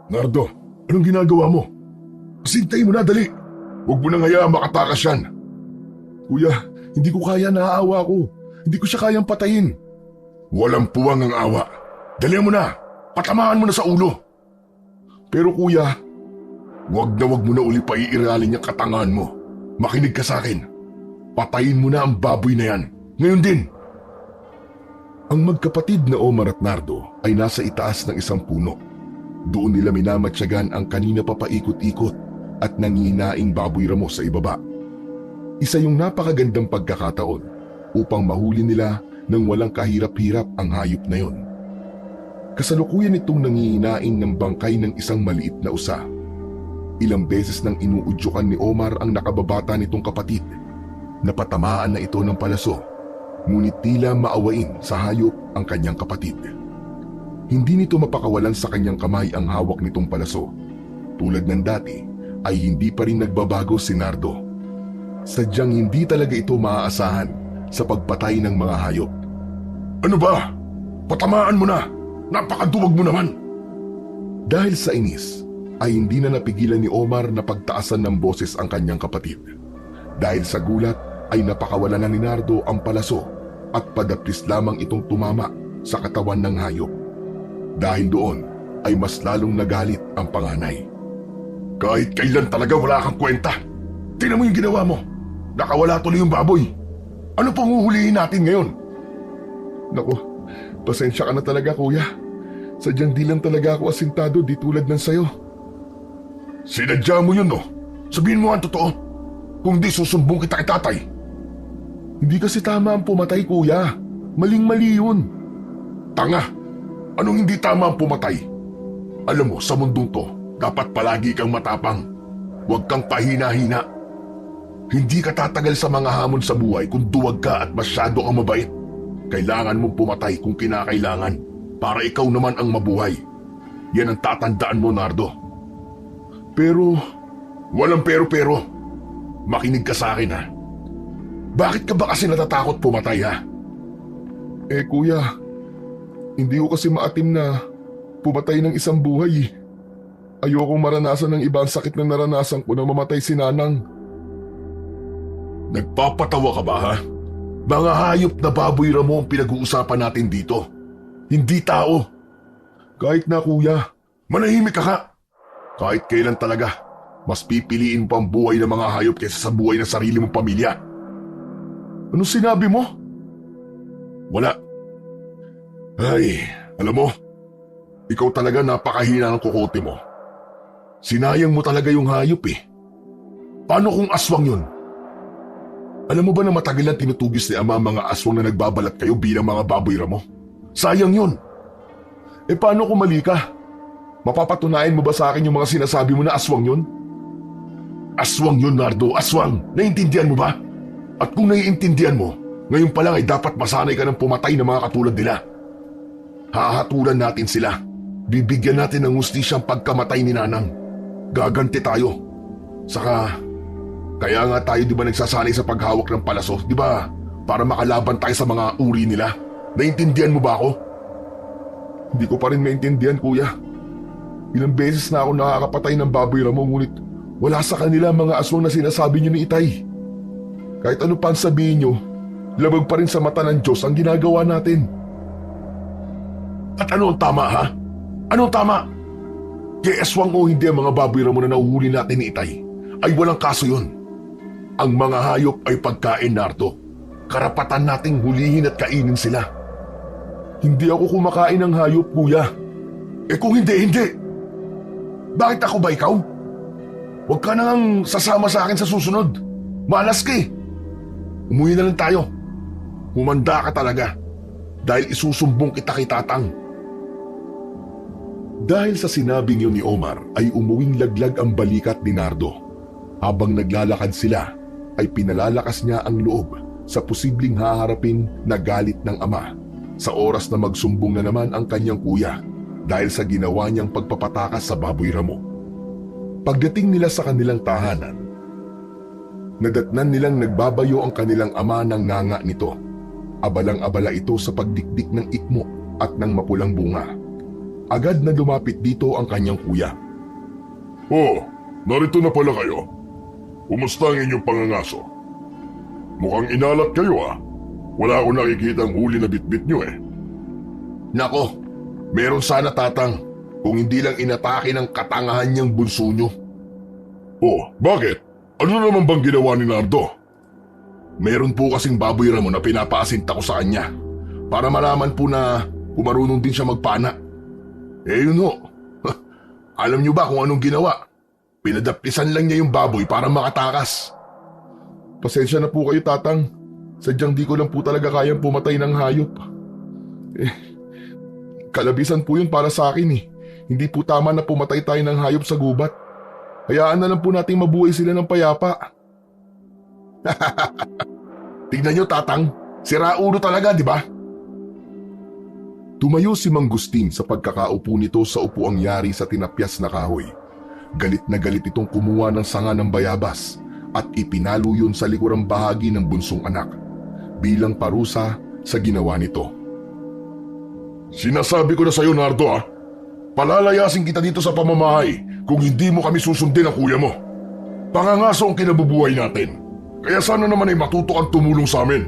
Nardo, anong ginagawa mo? Sintay mo na, dali. Huwag mo nang hayaang makatakas yan. Kuya, hindi ko kaya, naaawa ko. Hindi ko siya kayang patayin. Walang puwang ang awa. Dali mo na. Patamaan mo na sa ulo. Pero kuya, wag mo na uli paiiralin yung katangahan mo. Makinig ka sa akin. Patayin mo na ang baboy na yan. Ngayon din. Ang magkapatid na Omar at Nardo ay nasa itaas ng isang puno. Doon nila minamatyagan ang kanina pa paikot-ikot at nangihinaing baboy ramo sa ibaba. Isa yung napakagandang pagkakataon upang mahuli nila nang walang kahirap-hirap ang hayop na yon. Kasalukuyan itong nangihinaing ng bangkay ng isang maliit na usa. Ilang beses nang inuudyukan ni Omar ang nakababata nitong kapatid. Napatamaan na ito ng palaso, ngunit tila maawain sa hayop ang kanyang kapatid. Hindi nito mapakawalan sa kanyang kamay ang hawak nitong palaso. Tulad ng dati ay hindi pa rin nagbabago si Nardo. Sadyang hindi talaga ito maaasahan sa pagpatay ng mga hayop. Ano ba? Patamaan mo na! Napakaduwag mo naman! Dahil sa inis, ay hindi na napigilan ni Omar na pagtaasan ng boses ang kanyang kapatid. Dahil sa gulat ay napakawala na ni Nardo ang palaso at padaplis lamang itong tumama sa katawan ng hayop. Dahil doon ay mas lalong nagalit ang panganay. Kahit kailan talaga wala kang kwenta. Tingnan mo yung ginawa mo. Nakawala tuloy yung baboy. Ano pang huhulihin natin ngayon? Naku, pasensya ka na talaga kuya. Sadyang di lang talaga ako asintado di tulad ng sayo. Sinadya mo yun no? Sabihin mo ang totoo. Kung di susumbong kita kay tatay. Hindi kasi tama ang pumatay kuya. Maling-mali yun. Tanga! Anong hindi tama ang pumatay? Alam mo, sa mundong to, dapat palagi kang matapang. Huwag kang pahina-hina. Hindi ka tatagal sa mga hamon sa buhay kung duwag ka at masyado kang mabait. Kailangan mong pumatay kung kinakailangan para ikaw naman ang mabuhay. Yan ang tatandaan mo, Nardo. Pero, walang pero-pero. Makinig ka sa akin ha. Bakit ka ba kasi natatakot pumatay ha? Kuya, hindi ko kasi maatim na pumatay ng isang buhay. Ayokong maranasan ng ibang sakit na naranasan ko na mamatay si Nanang. Nagpapatawa ka ba ha? Mga hayop na baboy ramo ang pinag-uusapan natin dito. Hindi tao. Kahit na kuya, manahimik ka ka. Kahit kailan talaga, mas pipiliin pa ang buhay ng mga hayop kaysa sa buhay ng sarili mong pamilya. Anong sinabi mo? Wala. Ay, alam mo, ikaw talaga napakahina ng kukote mo. Sinayang mo talaga yung hayop eh. Paano kung aswang yun? Alam mo ba na matagal na tinutugis ni Ama mga aswang na nagbabalat kayo bilang mga baboy ramo? Sayang yun. Paano kung mali ka? Mapapatunayan mo ba sa akin yung mga sinasabi mo na aswang yun? Aswang yun, Nardo, aswang. Naiintindihan mo ba? At kung naiintindihan mo, ngayon pa lang ay dapat masanay ka ng pumatay ng mga katulad nila. Hahatulan natin sila. Bibigyan natin ng hustisya ang pagkamatay ni Nanang. Gaganti tayo. Saka, kaya nga tayo di ba nagsasanay sa paghawak ng palaso, di ba? Para makalaban tayo sa mga uri nila. Naintindihan mo ba ako? Hindi ko pa rin maintindihan, kuya. Ilang beses na ako nakakapatay ng baboy ramo, ngunit wala sa kanila mga aswang na sinasabi niyo ni Itay. Kahit ano pa ang sabihin niyo, labag pa rin sa mata ng Diyos ang ginagawa natin. At ano ang tama ha? Ano ang tama? Kaya aswang o hindi ang mga baboy ramo na nahuhuli natin ni Itay, ay walang kaso yun. Ang mga hayop ay pagkain, Nardo. Karapatan nating hulihin at kainin sila. Hindi ako kumakain ng hayop, kuya. Kung hindi, hindi. Bakit ako ba ikaw? Huwag ka nang sasama sa akin sa susunod. Malas ka eh. Umuwi na lang tayo. Humanda ka talaga. Dahil isusumbong kita kay Tatang. Dahil sa sinabing yun ni Omar ay umuwing laglag ang balikat ni Nardo. Habang naglalakad sila ay pinalalakas niya ang loob sa posibleng haharapin na galit ng ama sa oras na magsumbong na naman ang kanyang kuya dahil sa ginawa niyang pagpapatakas sa baboy ramo. Pagdating nila sa kanilang tahanan, nadatnan nilang nagbabayo ang kanilang ama ng nganga nito. Abalang-abala ito sa pagdikdik ng ikmo at ng mapulang bunga. Agad na lumapit dito ang kanyang kuya. Oh, narito na pala kayo. Kumusta ang inyong pangangaso? Mukhang inalat kayo ah. Wala akong nakikita ang huli na bitbit nyo eh. Nako, meron sana tatang kung hindi lang inatake ng katangahan niyang bunso nyo. Oh, bakit? Ano naman bang ginawa ni Nardo? Meron po kasing baboy ramo na pinapaasinta ko sa kanya para malaman po na kumarunong din siya magpana. Eh yun ho, alam niyo ba kung anong ginawa? Pinadaplisan lang niya yung baboy para makatakas. Pasensya na po kayo tatang, sadyang di ko lang po talaga kayang pumatay ng hayop. Kalabisan po yun para sa akin eh. Hindi po tama na pumatay tayo ng hayop sa gubat. Hayaan na lang po nating mabuhay sila ng payapa. Tignan nyo tatang, sira ulo talaga di ba? Tumayo si Mang Gustin sa pagkakaupo nito sa upuang yari sa tinapyas na kahoy. Galit na galit itong kumuha ng sanga ng bayabas at ipinalo yun sa likurang bahagi ng bunsong anak bilang parusa sa ginawa nito. Sinasabi ko na sa'yo Nardo ah, palalayasin kita dito sa pamamahay kung hindi mo kami susundin ng kuya mo. Pangangaso ang kinabubuhay natin. Kaya sana naman ay matuto kang tumulong sa amin.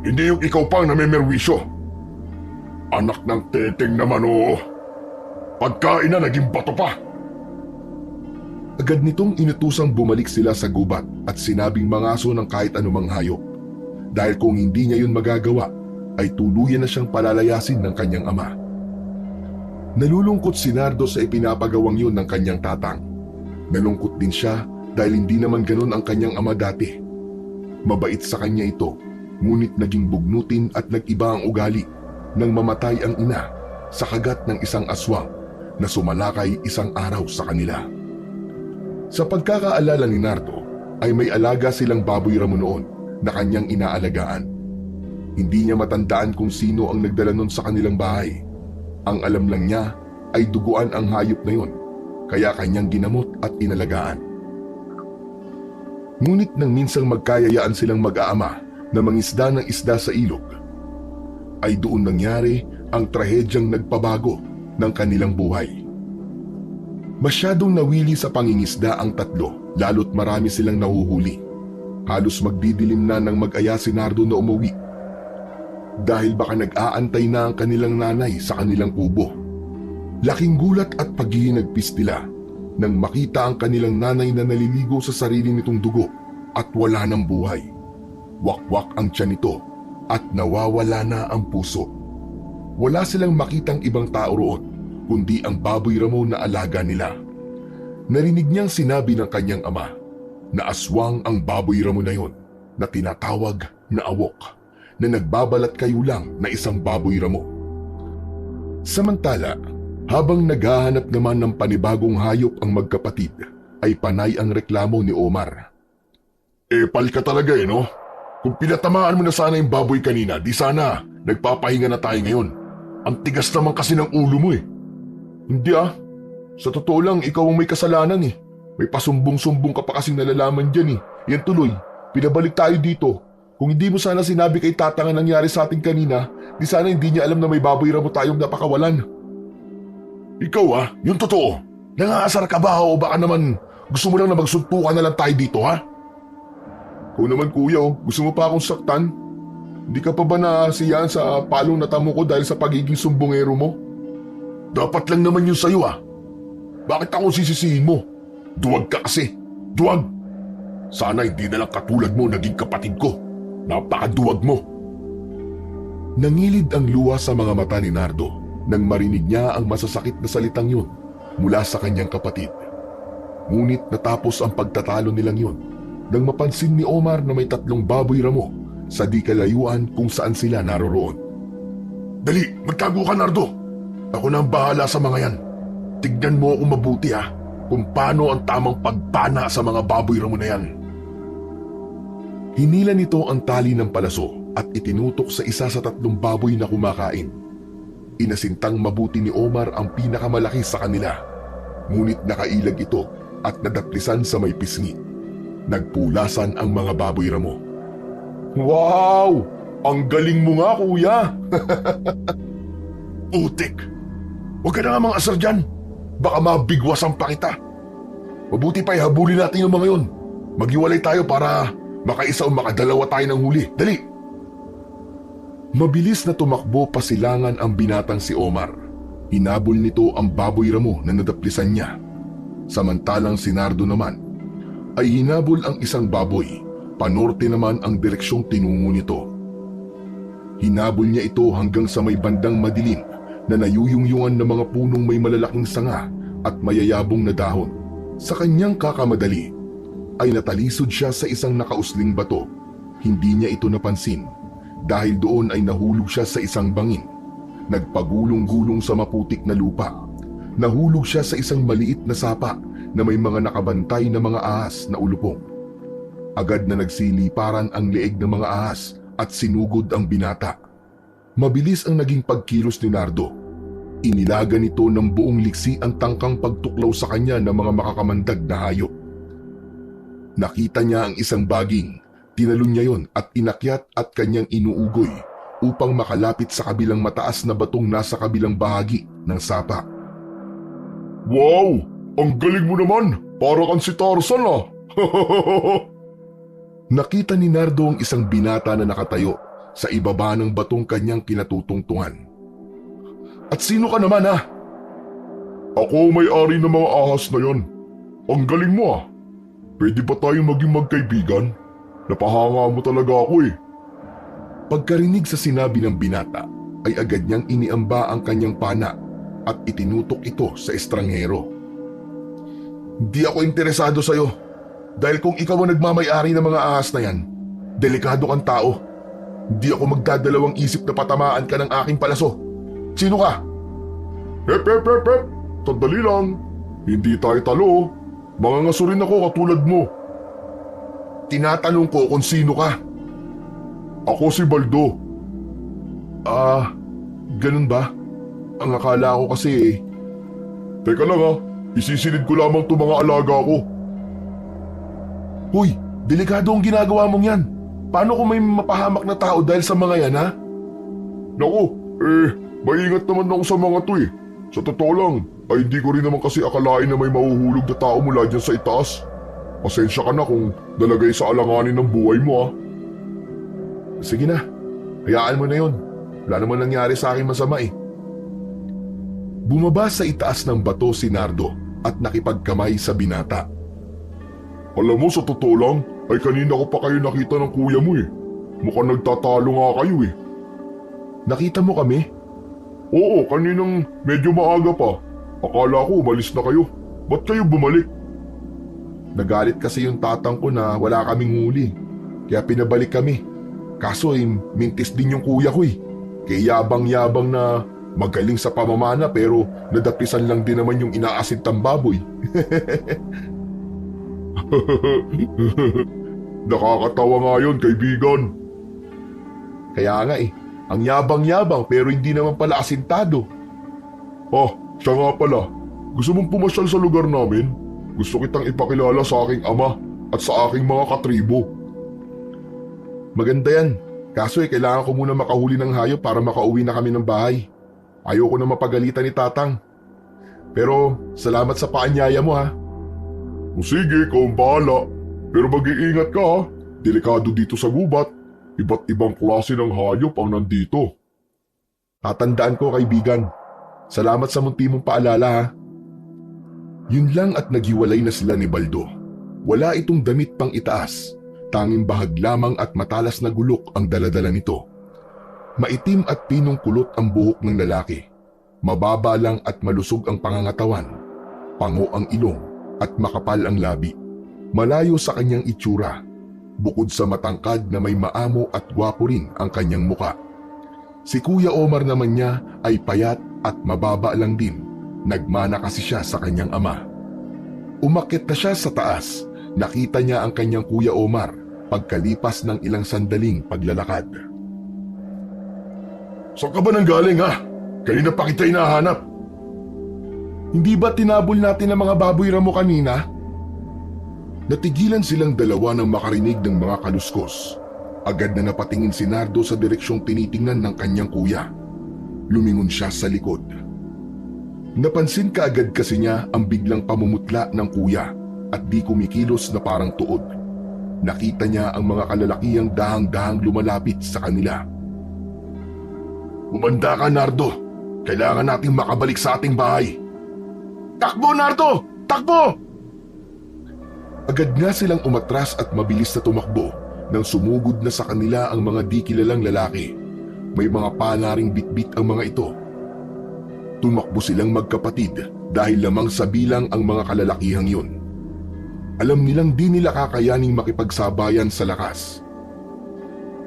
Hindi yung ikaw pang namemerwisyo. Anak ng teteng naman oo. Pagkain na naging bato pa. Agad nitong inutusang bumalik sila sa gubat at sinabing mangaso ng kahit anumang hayop. Dahil kung hindi niya yun magagawa, ay tuluyan na siyang palalayasin ng kanyang ama. Nalulungkot si Nardo sa ipinapagawang yun ng kanyang tatang. Nalungkot din siya dahil hindi naman ganun ang kanyang ama dati. Mabait sa kanya ito, ngunit naging bugnutin at nag-iba ang ugali nang mamatay ang ina sa kagat ng isang aswang na sumalakay isang araw sa kanila. Sa pagkakaalala ni Nardo ay may alaga silang baboy ramo noon na kanyang inaalagaan. Hindi niya matandaan kung sino ang nagdala nun sa kanilang bahay. Ang alam lang niya ay duguan ang hayop na yun, kaya kanyang ginamot at inalagaan. Ngunit nang minsang magkayayaan silang mag-aama na mangisda ng isda sa ilog, ay doon nangyari ang trahedyang nagpabago ng kanilang buhay. Masyadong nawili sa pangingisda ang tatlo, lalo't marami silang nahuhuli. Halos magdidilim na nang mag-aya si Nardo na umuwi. Dahil baka nag-aantay na ang kanilang nanay sa kanilang kubo. Laking gulat at paghihinagpis nila nang makita ang kanilang nanay na naliligo sa sarili nitong dugo at wala ng buhay. Wakwak ang tiyan nito at nawawala na ang puso. Wala silang makitang ibang tao roon, kundi ang baboy ramo na alaga nila. Narinig niyang sinabi ng kanyang ama na aswang ang baboy ramo na yon na tinatawag na awok, na nagbabalat kayo lang na isang baboy ramo. Samantala, habang naghahanap naman ng panibagong hayop ang magkapatid, ay panay ang reklamo ni Omar. Epal ka talaga eh no? Kung pinatamaan mo na sana yung baboy kanina, di sana nagpapahinga na tayo ngayon. Ang tigas naman kasi ng ulo mo eh. Hindi ah, sa totoo lang ikaw ang may kasalanan eh. May pasumbong-sumbong ka pa kasing nalalaman dyan eh. Yan tuloy, pinabalik tayo dito. Kung hindi mo sana sinabi kay tatang ang nangyari sa atin kanina, di sana hindi niya alam na may baboy ramo tayong napakawalan. Ikaw ah, yung totoo. Nangaasar ka ba o baka naman gusto mo lang na magsuntukan na lang tayo dito ha? Kung naman kuya oh, gusto mo pa akong saktan? Hindi ka pa ba nasiyaan sa palong natamo ko dahil sa pagiging sumbongero mo? Dapat lang naman yun sa'yo ah. Bakit ako sisisihin mo? Duwag ka kasi. Duwag! Sana hindi na lang katulad mo naging kapatid ko. Napakaduwag mo. Nangilid ang luha sa mga mata ni Nardo nang marinig niya ang masasakit na salitang yun mula sa kanyang kapatid. Ngunit natapos ang pagtatalo nilang yun nang mapansin ni Omar na may 3 baboy ramo sa di kalayuan kung saan sila naroroon. Dali, magtago ka Nardo. Ako na ang bahala sa mga yan. Tignan mo ako mabuti ha, kung paano ang tamang pagpana sa mga baboy ramo na yan. Hinila nito ang tali ng palaso at itinutok sa isa sa 3 baboy na kumakain. Inasintang mabuti ni Omar ang pinakamalaki sa kanila. Ngunit nakailag ito at nadaplisan sa may pisngi. Nagpulasan ang mga baboy ramo. Wow! Ang galing mo nga kuya! Utik! Huwag ka na nga mga asar dyan. Baka mabigwasan pa kita. Mabuti pa habulin natin yung mga yun. Maghiwalay tayo para makaisa o makadalawa tayo ng huli. Dali! Mabilis na tumakbo pasilangan ang binatang si Omar. Hinabol nito ang baboy ramo na nadaplisan niya. Samantalang si Nardo naman ay hinabol ang isang baboy. Panorte naman ang direksyong tinungo nito. Hinabol niya ito hanggang sa may bandang madilim na nayuyungyungan ng mga punong may malalaking sanga at mayayabong na dahon. Sa kanyang kakamadali ay natalisod siya sa isang nakausling bato. Hindi niya ito napansin dahil doon ay nahulog siya sa isang bangin. Nagpagulong-gulong sa maputik na lupa. Nahulog siya sa isang maliit na sapa na may mga nakabantay na mga ahas na ulupong. Agad na nagsiliparan ang leeg ng mga ahas at sinugod ang binata. Mabilis ang naging pagkilos ni Nardo. Inilaga nito ng buong liksi ang tangkang pagtuklaw sa kanya ng mga makakamandag na hayop. Nakita niya ang isang baging, tinalon niya yon at inakyat at kanyang inuugoy upang makalapit sa kabilang mataas na batong nasa kabilang bahagi ng sapa. Wow! Ang galing mo naman! Para kang si Tarzan ah! Nakita ni Nardo ang isang binata na nakatayo sa ibaba ng batong kanyang kinatutungtungan. At sino ka naman ha? Ako may-ari ng mga ahas na yon. Ang galing mo ah. Pwede ba tayong maging magkaibigan? Napahanga mo talaga ako eh. Pagkarinig sa sinabi ng binata, ay agad niyang iniamba ang kanyang pana at itinutok ito sa estranghero. Di ako interesado sa'yo dahil kung ikaw ang nagmamay-ari ng mga ahas na yan, delikado kang tao. Di ako magdadalawang isip na patamaan ka ng aking palaso. Sino ka? Hep. Sandali lang. Hindi tayo talo. Mga ngaso rin ako katulad mo. Tinatanong ko kung sino ka. Ako si Baldo. Ganun ba? Ang akala ko kasi Teka lang ha, isisilid ko lamang itong mga alaga ko. Hoy, delikado ang ginagawa mong yan. Paano kung may mapahamak na tao dahil sa mga yan ha? Naku, maingat naman ako sa mga to eh. Sa totoo lang, ay hindi ko rin naman kasi akalain na may mahuhulog na tao mula dyan sa itaas. Pasensya ka na kung nalagay sa alanganin ng buhay mo ha. Sige na, hayaan mo na yun. Wala naman nangyari sa akin masama eh. Bumaba sa itaas ng bato si Nardo at nakipagkamay sa binata. Alam mo, sa totoo lang, ay kanina ko pa kayo nakita ng kuya mo eh. Mukhang nagtatalo nga kayo eh. Nakita mo kami? Oo, kaninang medyo maaga pa. Akala ko umalis na kayo. Ba't kayo bumalik? Nagalit kasi yung tatang ko na wala kaming huli. Kaya pinabalik kami. Kaso mintis din yung kuya ko eh. Kaya yabang-yabang na magaling sa pamamana pero nadapisan lang din naman yung inaasintang baboy. Nakakatawa nga yun, kaibigan. Kaya nga eh, ang yabang-yabang pero hindi naman pala asintado. Siya nga pala. Gusto mong pumasyal sa lugar namin? Gusto kitang ipakilala sa aking ama at sa aking mga katribo. Maganda yan. Kaso kailangan ko muna makahuli ng hayop para makauwi na kami ng bahay. Ayoko na mapagalitan ni tatang. Pero salamat sa paanyaya mo ha. Sige, ikaw ang bahala. Pero mag-iingat ka ha. Delikado dito sa gubat. Iba't ibang klase ng hayop ang nandito. Tatandaan ko, kaibigan. Salamat sa munti mong paalala ha. Yun lang at naghiwalay na sila ni Baldo. Wala itong damit pang itaas. Tanging bahag lamang at matalas na gulok ang daladala nito. Maitim at pinong kulot ang buhok ng lalaki. Mababa lang at malusog ang pangangatawan. Pango ang ilong at makapal ang labi. Malayo sa kanyang itsura. Bukod sa matangkad na may maamo at gwapo rin ang kanyang muka. Si Kuya Omar naman niya ay payat at mababa lang din. Nagmana kasi siya sa kanyang ama. Umakyat na siya sa taas. Nakita niya ang kanyang Kuya Omar pagkalipas ng ilang sandaling paglalakad. Saan ka ba nanggaling ha? Kanina pa kita hinahanap. Hindi ba tinabol natin ang mga baboy ramo kanina? Natigilan silang dalawa nang makarinig ng mga kaluskos. Agad na napatingin si Nardo sa direksyong tinitingnan ng kanyang kuya. Lumingon siya sa likod. Napansin kaagad kasi niya ang biglang pamumutla ng kuya at di kumikilos na parang tuod. Nakita niya ang mga kalalakihang dahang-dahang lumalapit sa kanila. "Umanda ka, Nardo. Kailangan nating makabalik sa ating bahay." "Takbo, Nardo! Takbo!" Agad nga silang umatras at mabilis na tumakbo nang sumugod na sa kanila ang mga di kilalang lalaki. May mga pala ring bitbit ang mga ito. Tumakbo silang magkapatid dahil lamang sa bilang ang mga kalalakihang yun. Alam nilang di nila kakayaning makipagsabayan sa lakas.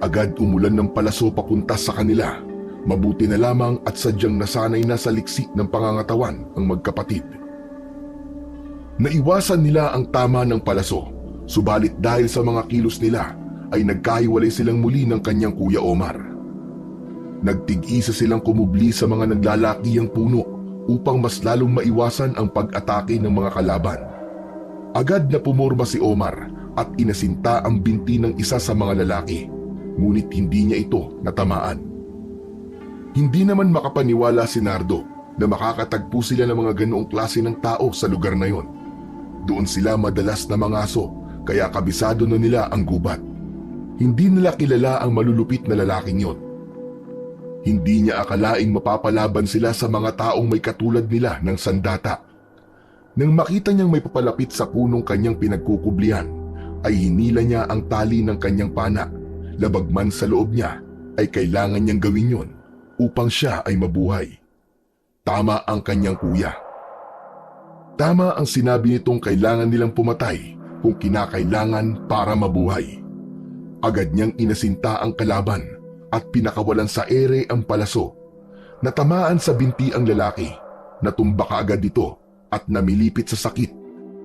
Agad umulan ng palaso papunta sa kanila. Mabuti na lamang at sadyang nasanay na sa liksi ng pangangatawan ang magkapatid. Naiwasan nila ang tama ng palaso, subalit dahil sa mga kilos nila ay nagkahiwalay silang muli ng kanyang Kuya Omar. Nagtig-isa silang kumubli sa mga naglalakihang puno upang mas lalong maiwasan ang pag-atake ng mga kalaban. Agad na pumorma si Omar at inasinta ang binti ng isa sa mga lalaki, ngunit hindi niya ito natamaan. Hindi naman makapaniwala si Nardo na makakatagpo sila ng mga ganoong klase ng tao sa lugar na yon. Doon sila madalas na mangaso kaya kabisado na nila ang gubat. Hindi nila kilala ang malulupit na lalaking yon. Hindi niya akalaing mapapalaban sila sa mga taong may katulad nila ng sandata. Nang makita niyang may papalapit sa punong kanyang pinagkukublihan, ay hinila niya ang tali ng kanyang pana. Labagman sa loob niya ay kailangan niyang gawin yon upang siya ay mabuhay. Tama ang kanyang kuya. Tama ang sinabi nitong kailangan nilang pumatay kung kinakailangan para mabuhay. Agad niyang inasinta ang kalaban at pinakawalan sa ere ang palaso. Natamaan sa binti ang lalaki, natumba kaagad ito at namilipit sa sakit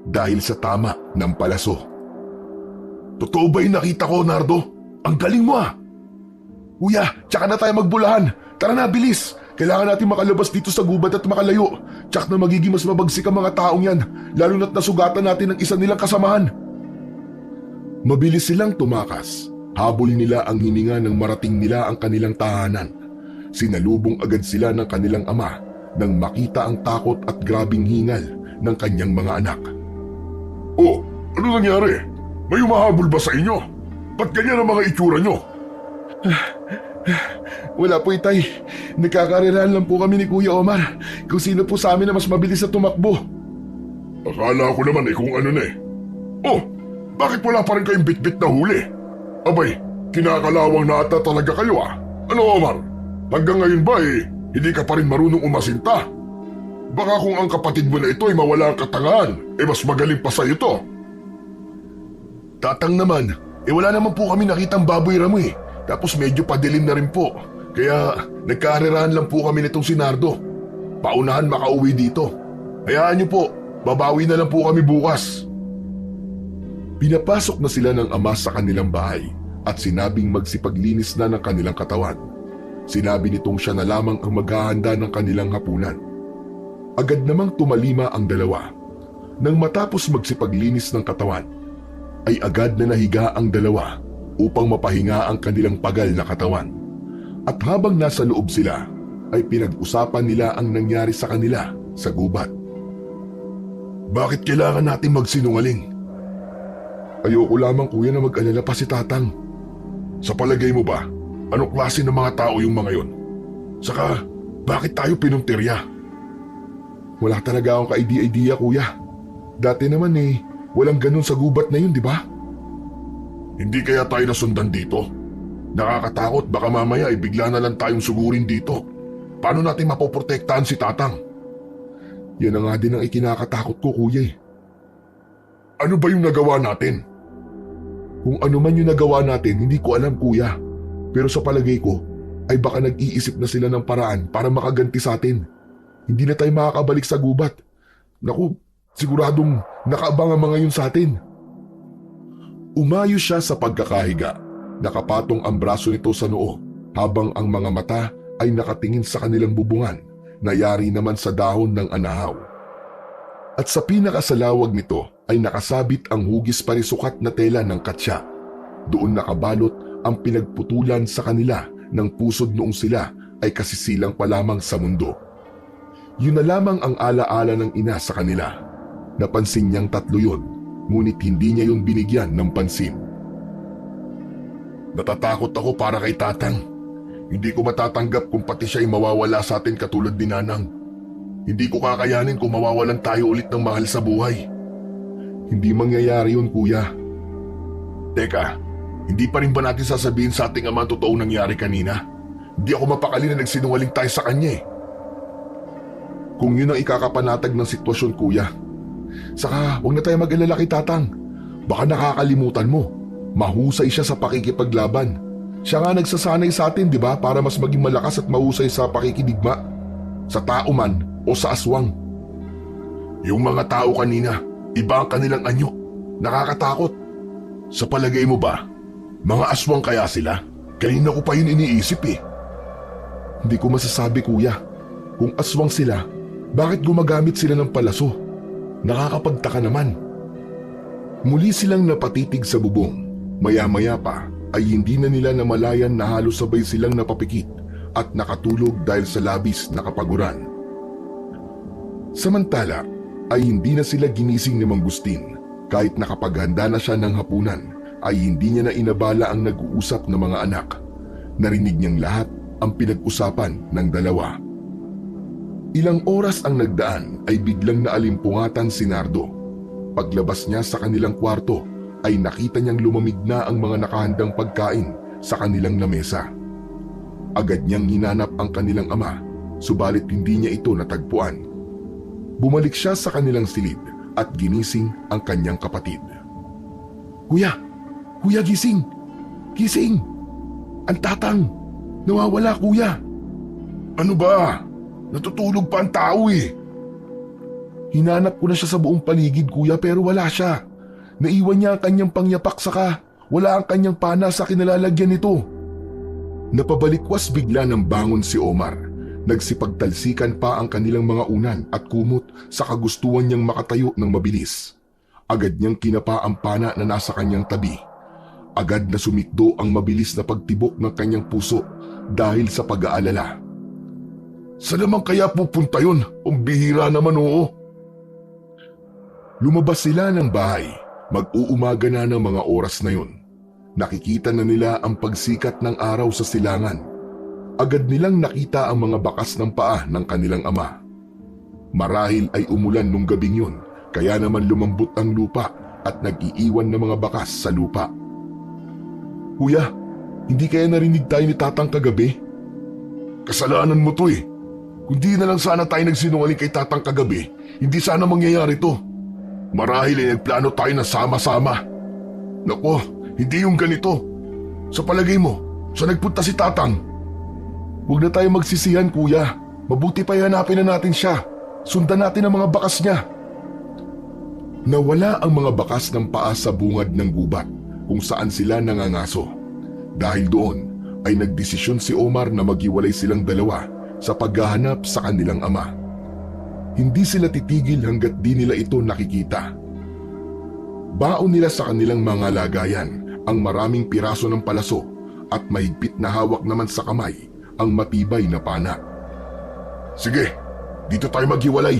dahil sa tama ng palaso. "Totoo ba yung nakita ko, Nardo? Ang galing mo ah!" "Kuya, tsaka na tayo magbulahan. Tara na, bilis! Kailangan natin makalabas dito sa gubat at makalayo. Tsak na magiging mas mabagsik ang mga taong yan, lalo na't nasugatan natin ang isa nilang kasamahan." Mabilis silang tumakas. Habol nila ang hininga nang marating nila ang kanilang tahanan. Sinalubong agad sila ng kanilang ama nang makita ang takot at grabing hingal ng kanyang mga anak. "Oh, ano nangyari? May humahabol ba sa inyo? Ba't ganyan ang mga itsura nyo?" "Wala po, itay. Nagkakarirahan lang po kami ni Kuya Omar kung sino po sa amin na mas mabilis na tumakbo." "Akala ko naman kung ano na eh. Oh, bakit wala pa rin kayong bitbit na huli? Abay, kinakalawang na ata talaga kayo ah. Ano, Omar? Hanggang ngayon ba hindi ka pa rin marunong umasinta? Baka kung ang kapatid mo na ito ay mawala ang katangahan, mas magaling pa sa'yo to." "Tatang naman, wala naman po kami nakitang baboy ramo eh. Tapos medyo padilim na rin po. Kaya nagkaarirahan lang po kami nitong si Nardo. Paunahan makauwi dito. Hayaan niyo po, babawi na lang po kami bukas." Pinapasok na sila ng ama sa kanilang bahay at sinabing magsipaglinis na ng kanilang katawan. Sinabi nitong siya na lamang ang maghahanda ng kanilang hapunan. Agad namang tumalima ang dalawa. Nang matapos magsipaglinis ng katawan, ay agad na nahiga ang dalawa upang mapahinga ang kanilang pagal na katawan. At habang nasa loob sila, ay pinag-usapan nila ang nangyari sa kanila sa gubat. "Bakit kailangan natin magsinungaling? Ayoko lamang, kuya, na mag-alala pa si tatang. Sa palagay mo ba, anong klase ng mga tao yung mga yon? Saka, bakit tayo pinuntirya?" "Wala talaga akong ka-idea, kuya. Dati naman walang ganun sa gubat na yun, di ba?" "Hindi kaya tayo nasundan dito? Nakakatakot, baka mamaya bigla na lang tayong sugurin dito. Paano natin mapoprotektahan si tatang?" "Yan na nga din ang ikinakatakot ko, kuya eh." "Ano ba yung nagawa natin?" "Kung ano man yung nagawa natin, hindi ko alam, kuya. Pero sa palagay ko, ay baka nag-iisip na sila ng paraan para makaganti sa atin. Hindi na tayo makakabalik sa gubat. Naku, siguradong nakaabang ang mga yun sa atin." Umayo siya sa pagkakahiga. Nakapatong ang braso nito sa noo habang ang mga mata ay nakatingin sa kanilang bubungan na yari naman sa dahon ng anahaw. At sa pinakasalawag nito ay nakasabit ang hugis parisukat na tela ng katsa. Doon nakabalot ang pinagputulan sa kanila ng pusod noong sila ay kasisilang pa lamang sa mundo. Yun na lamang ang alaala ng ina sa kanila. Napansin niyang tatlo yun, ngunit hindi niya yun binigyan ng pansin. Natatakot ako para kay Tatang. Hindi ko matatanggap kung pati siya'y mawawala sa atin katulad ni Nanang. Hindi ko kakayanin kung mawawalan tayo ulit ng mahal sa buhay. Hindi mangyayari yun, kuya. Teka, hindi pa rin ba natin sasabihin sa ating ama ang totoong nangyari kanina? Hindi ako mapakali na nagsinungaling tayo sa kanya eh. Kung yun ang ikakapanatag ng sitwasyon, kuya. Saka huwag na tayo mag-alala kay Tatang. Baka nakakalimutan mo. Mahusay siya sa pakikipaglaban. Siya nga nagsasanay sa atin, di ba? Para mas maging malakas at mahusay sa pakikidigma. Sa tao man o sa aswang. Yung mga tao kanina, iba ang kanilang anyo. Nakakatakot. Sa palagay mo ba, mga aswang kaya sila? Kanina ko pa yun iniisip eh. Hindi ko masasabi, kuya. Kung aswang sila, bakit gumagamit sila ng palaso? Nakakapagtaka naman. Muli silang napatitig sa bubong. Maya-maya pa ay hindi na nila namalayan na halos sabay silang napapikit at nakatulog dahil sa labis na kapaguran. Samantala ay hindi na sila ginising ni Mang Gustin. Kahit nakapaghanda na siya ng hapunan ay hindi niya na inabala ang nag-uusap ng mga anak. Narinig niyang lahat ang pinag-usapan ng dalawa. Ilang oras ang nagdaan ay biglang naalimpungatan si Nardo. Paglabas niya sa kanilang kwarto ay nakita niyang lumamig na ang mga nakahandang pagkain sa kanilang lamesa. Agad niyang hinanap ang kanilang ama, subalit hindi niya ito natagpuan. Bumalik siya sa kanilang silid at ginising ang kanyang kapatid. Kuya! Kuya, gising! Gising! Ang Tatang! Nawawala, kuya! Ano ba? Natutulog pa ang tao eh! Hinanap ko na siya sa buong paligid, kuya, pero wala siya. Naiwan niya ang kanyang pangyapak saka wala ang kanyang pana sa kinalalagyan nito. Napabalikwas bigla ng bangon si Omar. Nagsipagtalsikan pa ang kanilang mga unan at kumot sa kagustuhan niyang makatayo ng mabilis. Agad niyang kinapa ang pana na nasa kanyang tabi. Agad na sumikdo ang mabilis na pagtibok ng kanyang puso dahil sa pag-aalala. Saan naman kaya pupunta yun? Ang bihira naman, oo. Lumabas sila ng bahay. Mag-uumaga na ng mga oras na yun. Nakikita na nila ang pagsikat ng araw sa silangan. Agad nilang nakita ang mga bakas ng paa ng kanilang ama. Marahil ay umulan nung gabing yun, kaya naman lumambot ang lupa at nag-iiwan ng mga bakas sa lupa. Kuya, hindi kaya narinig tayo ni Tatang kagabi? Kasalanan mo to eh. Kung di na lang sana tayo nagsinungaling kay Tatang kagabi, hindi sana mangyayari to. Marahil ay nagplano tayo na sama-sama. Nako, hindi yung ganito. Sa palagay mo, saan nagpunta si Tatang? Huwag na tayo magsisihan, kuya. Mabuti pa hanapin na natin siya. Sundan natin ang mga bakas niya. Nawala ang mga bakas ng paa sa bungad ng gubat kung saan sila nangangaso. Dahil doon ay nagdesisyon si Omar na maghiwalay silang dalawa sa paghahanap sa kanilang ama. Hindi sila titigil hanggat di nila ito nakikita. Baon nila sa kanilang mga lagayan ang maraming piraso ng palaso at mahigpit na hawak naman sa kamay ang matibay na pana. Sige, dito tayo maghiwalay.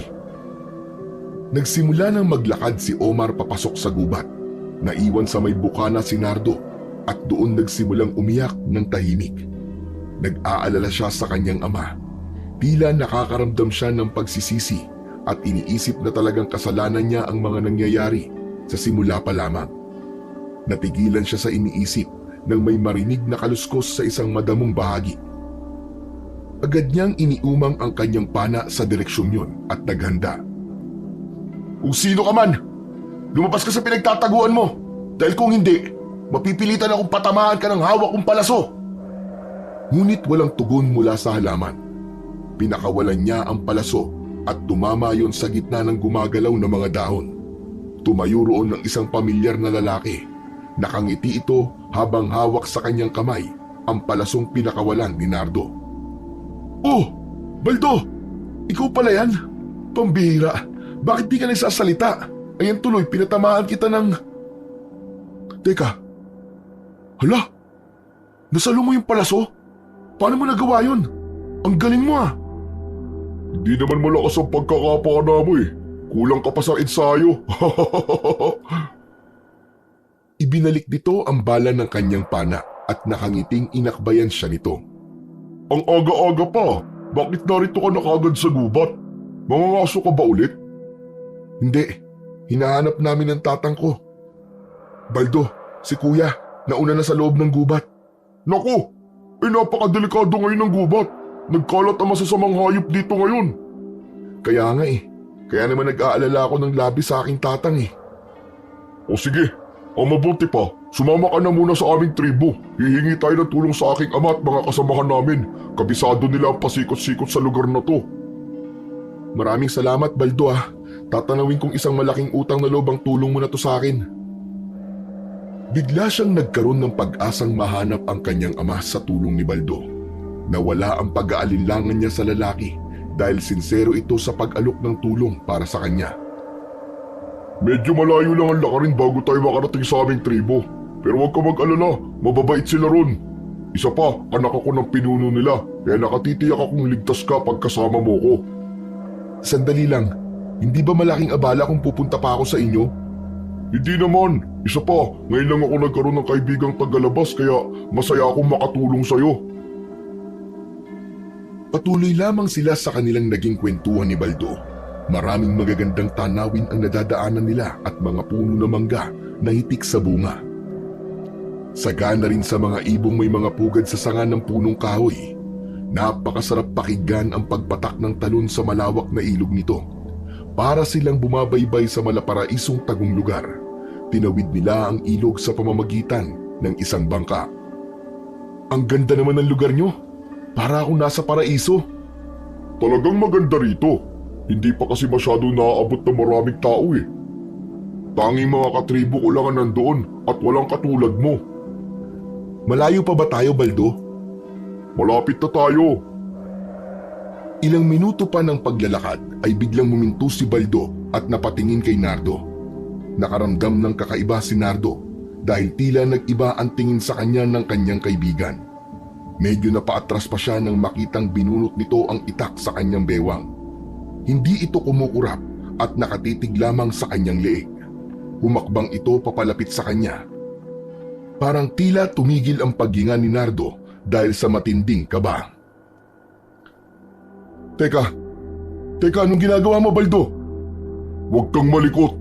Nagsimula nang maglakad si Omar papasok sa gubat. Naiwan sa may bukana si Nardo at doon nagsimulang umiyak ng tahimik. Nag-aalala siya sa kanyang ama. Tila nakakaramdam siya ng pagsisisi at iniisip na talagang kasalanan niya ang mga nangyayari sa simula pa lamang. Natigilan siya sa iniisip nang may marinig na kaluskos sa isang madamong bahagi. Agad niyang iniumang ang kanyang pana sa direksyon yun at naghanda. Kung sino ka man, lumabas ka sa pinagtataguan mo dahil kung hindi, mapipilitan akong patamaan ka ng hawak kong palaso. Ngunit walang tugon mula sa halaman. Pinakawalan niya ang palaso at tumama yon sa gitna ng gumagalaw na mga dahon. Tumayo roon ng isang pamilyar na lalaki. Nakangiti ito habang hawak sa kanyang kamay ang palasong pinakawalan ni Nardo. Oh! Baldo! Ikaw pala yan? Pambihira! Bakit di ka nagsasalita? Ayan tuloy, pinatamaan kita ng... Teka! Hala! Nasalo mo yung palaso? Paano mo nagawa yun? Ang galing mo ah! Hindi naman malakas ang pagkakapana mo eh. Kulang ka pa sa ensayo. Ibinalik nito ang bala ng kanyang pana at nakangiting inakbayan siya nito. Ang aga-aga pa. Bakit narito ka na kagad sa gubat? Mangangaso ka ba ulit? Hindi. Hinahanap namin ang tatang ko. Baldo, si kuya, nauna na sa loob ng gubat. Naku! Napakadelikado ngayon ng gubat. Nagkalat ang masasamang hayop dito ngayon. Kaya nga eh. Kaya naman nag-aalala ako ng labis sa aking tatang eh. O sige, ang mabuti pa, sumama ka na muna sa aming tribo. Hihingi tayo ng tulong sa aking ama at mga kasamahan namin. Kabisado nila ang pasikot-sikot sa lugar na to. Maraming salamat, Baldo ah. Tatanawin kong isang malaking utang na loob ang tulong mo na to sa akin. Bigla siyang nagkaroon ng pag-asang mahanap ang kanyang ama sa tulong ni Baldo. Nawala ang pag-aalinlangan niya sa lalaki dahil sinsero ito sa pag-alok ng tulong para sa kanya. Medyo malayo lang ang lakarin bago tayo makarating sa aming tribo. Pero huwag ka mag-alala, mababait sila ron. Isa pa, anak ako ng pinuno nila, kaya nakatitiyak akong ligtas ka pagkasama mo ko. Sandali lang, hindi ba malaking abala kung pupunta pa ako sa inyo? Hindi naman, isa pa, ngayon lang ako nagkaroon ng kaibigang tagalabas kaya masaya akong makatulong sa'yo. Patuloy lamang sila sa kanilang naging kwentuhan ni Baldo. Maraming magagandang tanawin ang nadadaanan nila at mga puno na mangga na hitik sa bunga. Sagana rin sa mga ibong may mga pugad sa sanga ng punong kahoy. Napakasarap pakinggan ang pagpatak ng talon sa malawak na ilog nito. Para silang bumabaybay sa malaparaisong tagong lugar. Tinawid nila ang ilog sa pamamagitan ng isang bangka. Ang ganda naman ng lugar nyo. Para akong nasa paraiso. Talagang maganda rito. Hindi pa kasi masyado naaabot ng maraming tao eh. Tanging mga katribo ko lang ang nandoon at walang katulad mo. Malayo pa ba tayo, Baldo? Malapit na tayo. Ilang minuto pa ng paglalakad ay biglang huminto si Baldo at napatingin kay Nardo. Nakaramdam ng kakaiba si Nardo dahil tila nag-iba ang tingin sa kanya ng kanyang kaibigan. Medyo napaatras pa siya nang makitang binunot nito ang itak sa kanyang bewang. Hindi ito kumukurap at nakatitig lamang sa kanyang leeg. Humakbang ito papalapit sa kanya. Parang tila tumigil ang paghinga ni Nardo dahil sa matinding kaba. Teka, anong ginagawa mo, Baldo? Huwag kang malikot.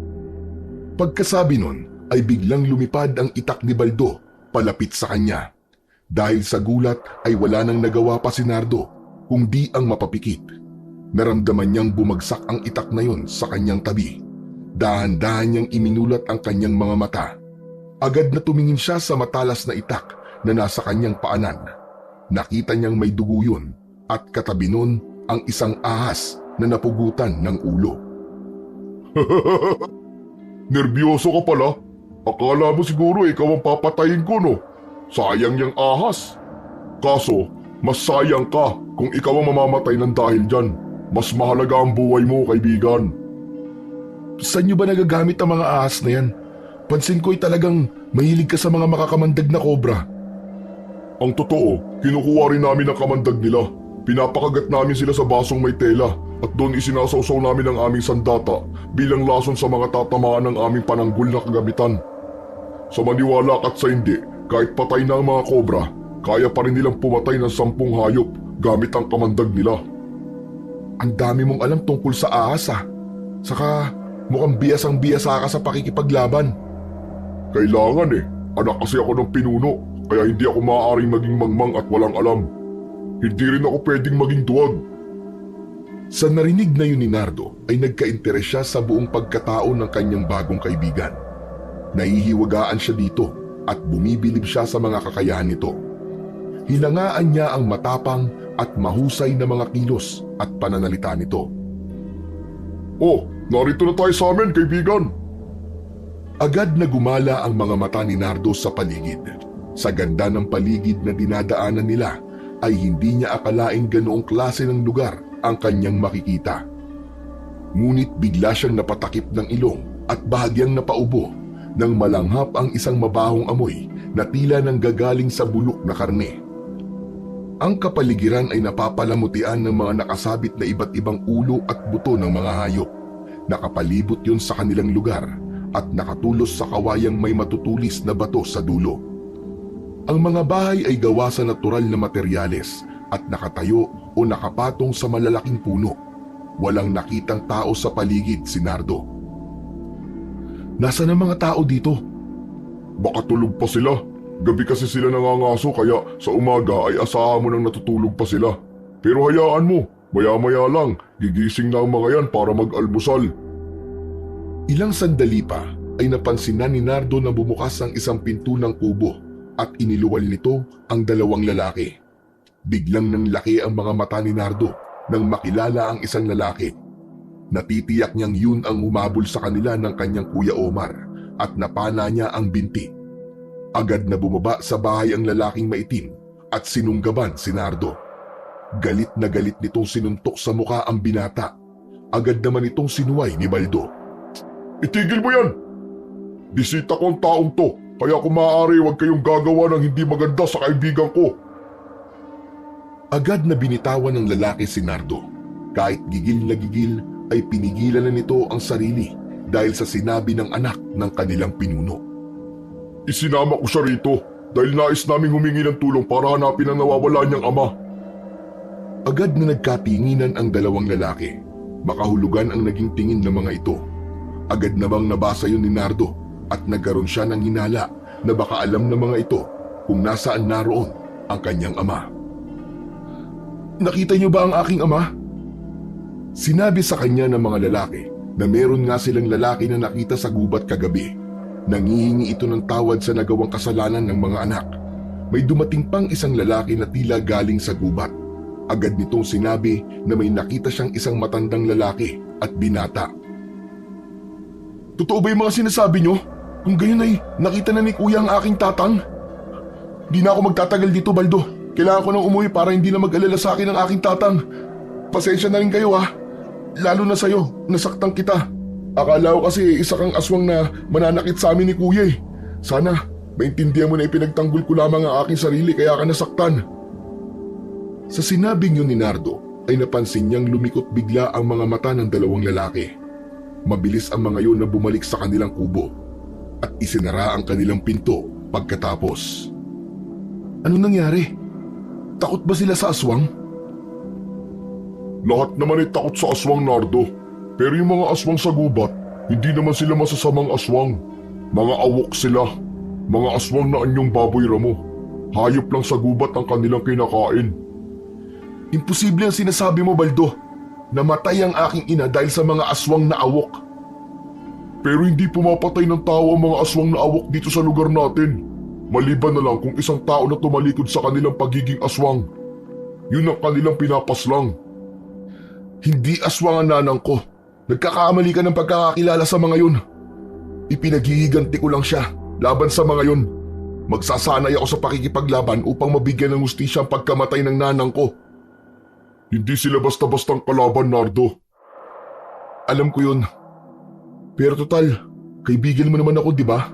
Pagkasabi nun ay biglang lumipad ang itak ni Baldo palapit sa kanya. Dahil sa gulat ay wala nang nagawa pa si Nardo kundi ang mapapikit. Naramdaman niyang bumagsak ang itak na yon sa kanyang tabi. Dahan-dahan niyang iminulat ang kanyang mga mata. Agad na tumingin siya sa matalas na itak na nasa kanyang paanan. Nakita niyang may dugo yun at katabi nun ang isang ahas na napugutan ng ulo. Nerbiyoso ka pala. Akala mo siguro ikaw ang papatayin ko, no? Sayang yang ahas. Kaso, mas sayang ka kung ikaw ang mamamatay ng dahil dyan. Mas mahalaga ang buhay mo, kaibigan. Saan nyo ba nagagamit ang mga ahas na yan? Pansin ko'y talagang mahilig ka sa mga makakamandag na kobra. Ang totoo, kinukuha rin namin ang kamandag nila. Pinapakagat namin sila sa basong may tela at doon isinasawsaw namin ang aming sandata bilang lason sa mga tatamaan ng aming pananggol na kagamitan. Sa maniwala at sa hindi, kahit patay na ang mga kobra, kaya pa rin nilang pumatay ng 10 hayop gamit ang kamandag nila. Ang dami mong alam tungkol sa ahas ah. Saka mukhang biyasang-biyasa ka sa pakikipaglaban. Kailangan eh. Anak kasi ako ng pinuno, kaya hindi ako maaaring maging mangmang at walang alam. Hindi rin ako pwedeng maging duwag. Sa narinig na yun ni Nardo ay nagka-interes siya sa buong pagkatao ng kanyang bagong kaibigan. Nahihiwagaan siya dito at bumibilib siya sa mga kakayahan nito. Hinangaan niya ang matapang at mahusay na mga kilos at pananalita nito. Oh, narito na tayo sa amin, kaibigan! Agad na gumala ang mga mata ni Nardo sa paligid. Sa ganda ng paligid na dinadaanan nila ay hindi niya akalaing ganoong klase ng lugar ang kanyang makikita. Ngunit bigla siyang napatakip ng ilong at bahagyang napaubo nang malanghap ang isang mabahong amoy na tila nang gagaling sa bulok na karne. Ang kapaligiran ay napapalamutian ng mga nakasabit na iba't ibang ulo at buto ng mga hayop. Nakapalibot yun sa kanilang lugar at nakatulos sa kawayang may matutulis na bato sa dulo. Ang mga bahay ay gawa sa natural na materyales at nakatayo o nakapatong sa malalaking puno. Walang nakitang tao sa paligid, Sinardo. Nasaan ang mga tao dito? Baka tulog pa sila. Gabi kasi sila nangangaso kaya sa umaga ay asahan mo nang natutulog pa sila. Pero hayaan mo, maya-maya lang, gigising na ang mga yan para mag-almusal. Ilang sandali pa ay napansin na ni Nardo na bumukas ang isang pinto ng kubo at iniluwal nito ang dalawang lalaki. Biglang nanlaki ang mga mata ni Nardo nang makilala ang isang lalaki. Natitiyak niyang yun ang humabol sa kanila ng kanyang Kuya Omar at napana niya ang binti. Agad na bumaba sa bahay ang lalaking maitim at sinunggaban si Nardo. Galit na galit nitong sinuntok sa muka ang binata. Agad naman itong sinuway ni Baldo. Itigil mo yan! Bisita ko ang taong to, kaya kung maaari huwag kayong gagawa ng hindi maganda sa kaibigan ko. Agad na binitawan ng lalaki si Nardo. Kahit gigil na gigil ay pinigilan na nito ang sarili dahil sa sinabi ng anak ng kanilang pinuno. Isinama ko siya rito dahil nais naming humingi ng tulong para hanapin ang nawawala niyang ama. Agad na nagkatinginan ang dalawang lalaki. Makahulugan ang naging tingin ng mga ito. Agad namang nabasa yun ni Nardo at nagkaroon siya ng hinala na baka alam ng mga ito kung nasaan naroon ang kanyang ama. Nakita niyo ba ang aking ama? Sinabi sa kanya ng mga lalaki na meron nga silang lalaki na nakita sa gubat kagabi. Nangihingi ito ng tawad sa nagawang kasalanan ng mga anak. May dumating pang isang lalaki na tila galing sa gubat. Agad nitong sinabi na may nakita siyang isang matandang lalaki at binata. Totoo ba yung mga sinasabi niyo? Kung gayon ay nakita na ni Kuya ang aking tatang? Di na ako magtatagal dito, Baldo. Kailangan ko nang umuwi para hindi na mag-alala sa akin ang aking tatang. Pasensya na rin kayo ha. Lalo na sa'yo, nasaktan kita. Akala ko kasi isa kang aswang na mananakit sa amin ni Kuya eh. Sana, maintindihan mo na ipinagtanggol ko lamang ang aking sarili kaya ka nasaktan. Sa sinabing yun ni Nardo, ay napansin niyang lumikot bigla ang mga mata ng dalawang lalaki. Mabilis ang mga yun na bumalik sa kanilang kubo at isinara ang kanilang pinto pagkatapos. Ano nangyari? Takot ba sila sa aswang? Lahat naman ay takot sa aswang, Nardo. Pero yung mga aswang sa gubat, hindi naman sila masasamang aswang. Mga awok sila. Mga aswang na anyong baboy ramo. Hayop lang sa gubat ang kanilang kinakain. Imposible ang sinasabi mo, Baldo. Namatay ang aking ina dahil sa mga aswang na awok. Pero hindi pumapatay ng tao ang mga aswang na awok dito sa lugar natin. Maliban na lang kung isang tao na tumalikod sa kanilang pagiging aswang. Yun ang kanilang pinapaslang. Hindi aswang ang nanang ko. Nagkakamali ka ng pagkakakilala sa mga yun. Ipinaghihiganti ko lang siya laban sa mga yun. Magsasanay ako sa pakikipaglaban upang mabigyan ng hustisya ang pagkamatay ng nanang ko. Hindi sila basta-bastang kalaban, Nardo. Alam ko yun. Pero total, kaibigan mo naman ako, di ba?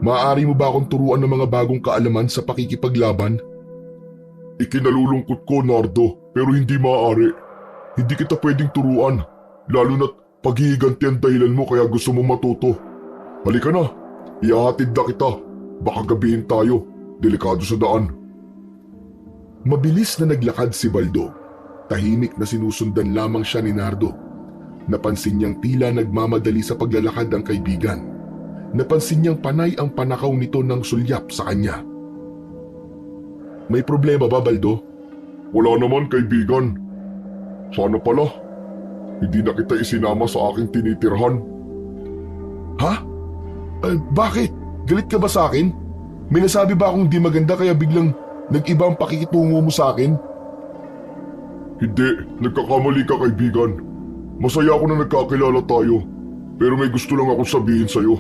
Maaari mo ba akong turuan ng mga bagong kaalaman sa pakikipaglaban? Ikinalulungkot ko, Nardo, pero hindi maaari. Hindi kita pwedeng turuan, lalo na't paghihiganti ang dahilan mo kaya gusto mo matuto. Halika na, ihahatid na kita. Baka gabihin tayo, delikado sa daan. Mabilis na naglakad si Baldo. Tahimik na sinusundan lamang siya ni Nardo. Napansin niyang tila nagmamadali sa paglalakad ang kaibigan. Napansin niyang panay ang panakaw nito ng sulyap sa kanya. May problema ba, Baldo? Wala naman, kaibigan. Sana pala, hindi na kita isinama sa aking tinitirhan. Ha? Bakit? Galit ka ba sa akin? May nasabi ba akong di maganda kaya biglang nag-iba ang pakikitungo mo sa akin? Hindi, nagkakamali ka, kaibigan. Masaya ako na nagkakilala tayo, pero may gusto lang akong sabihin sa'yo.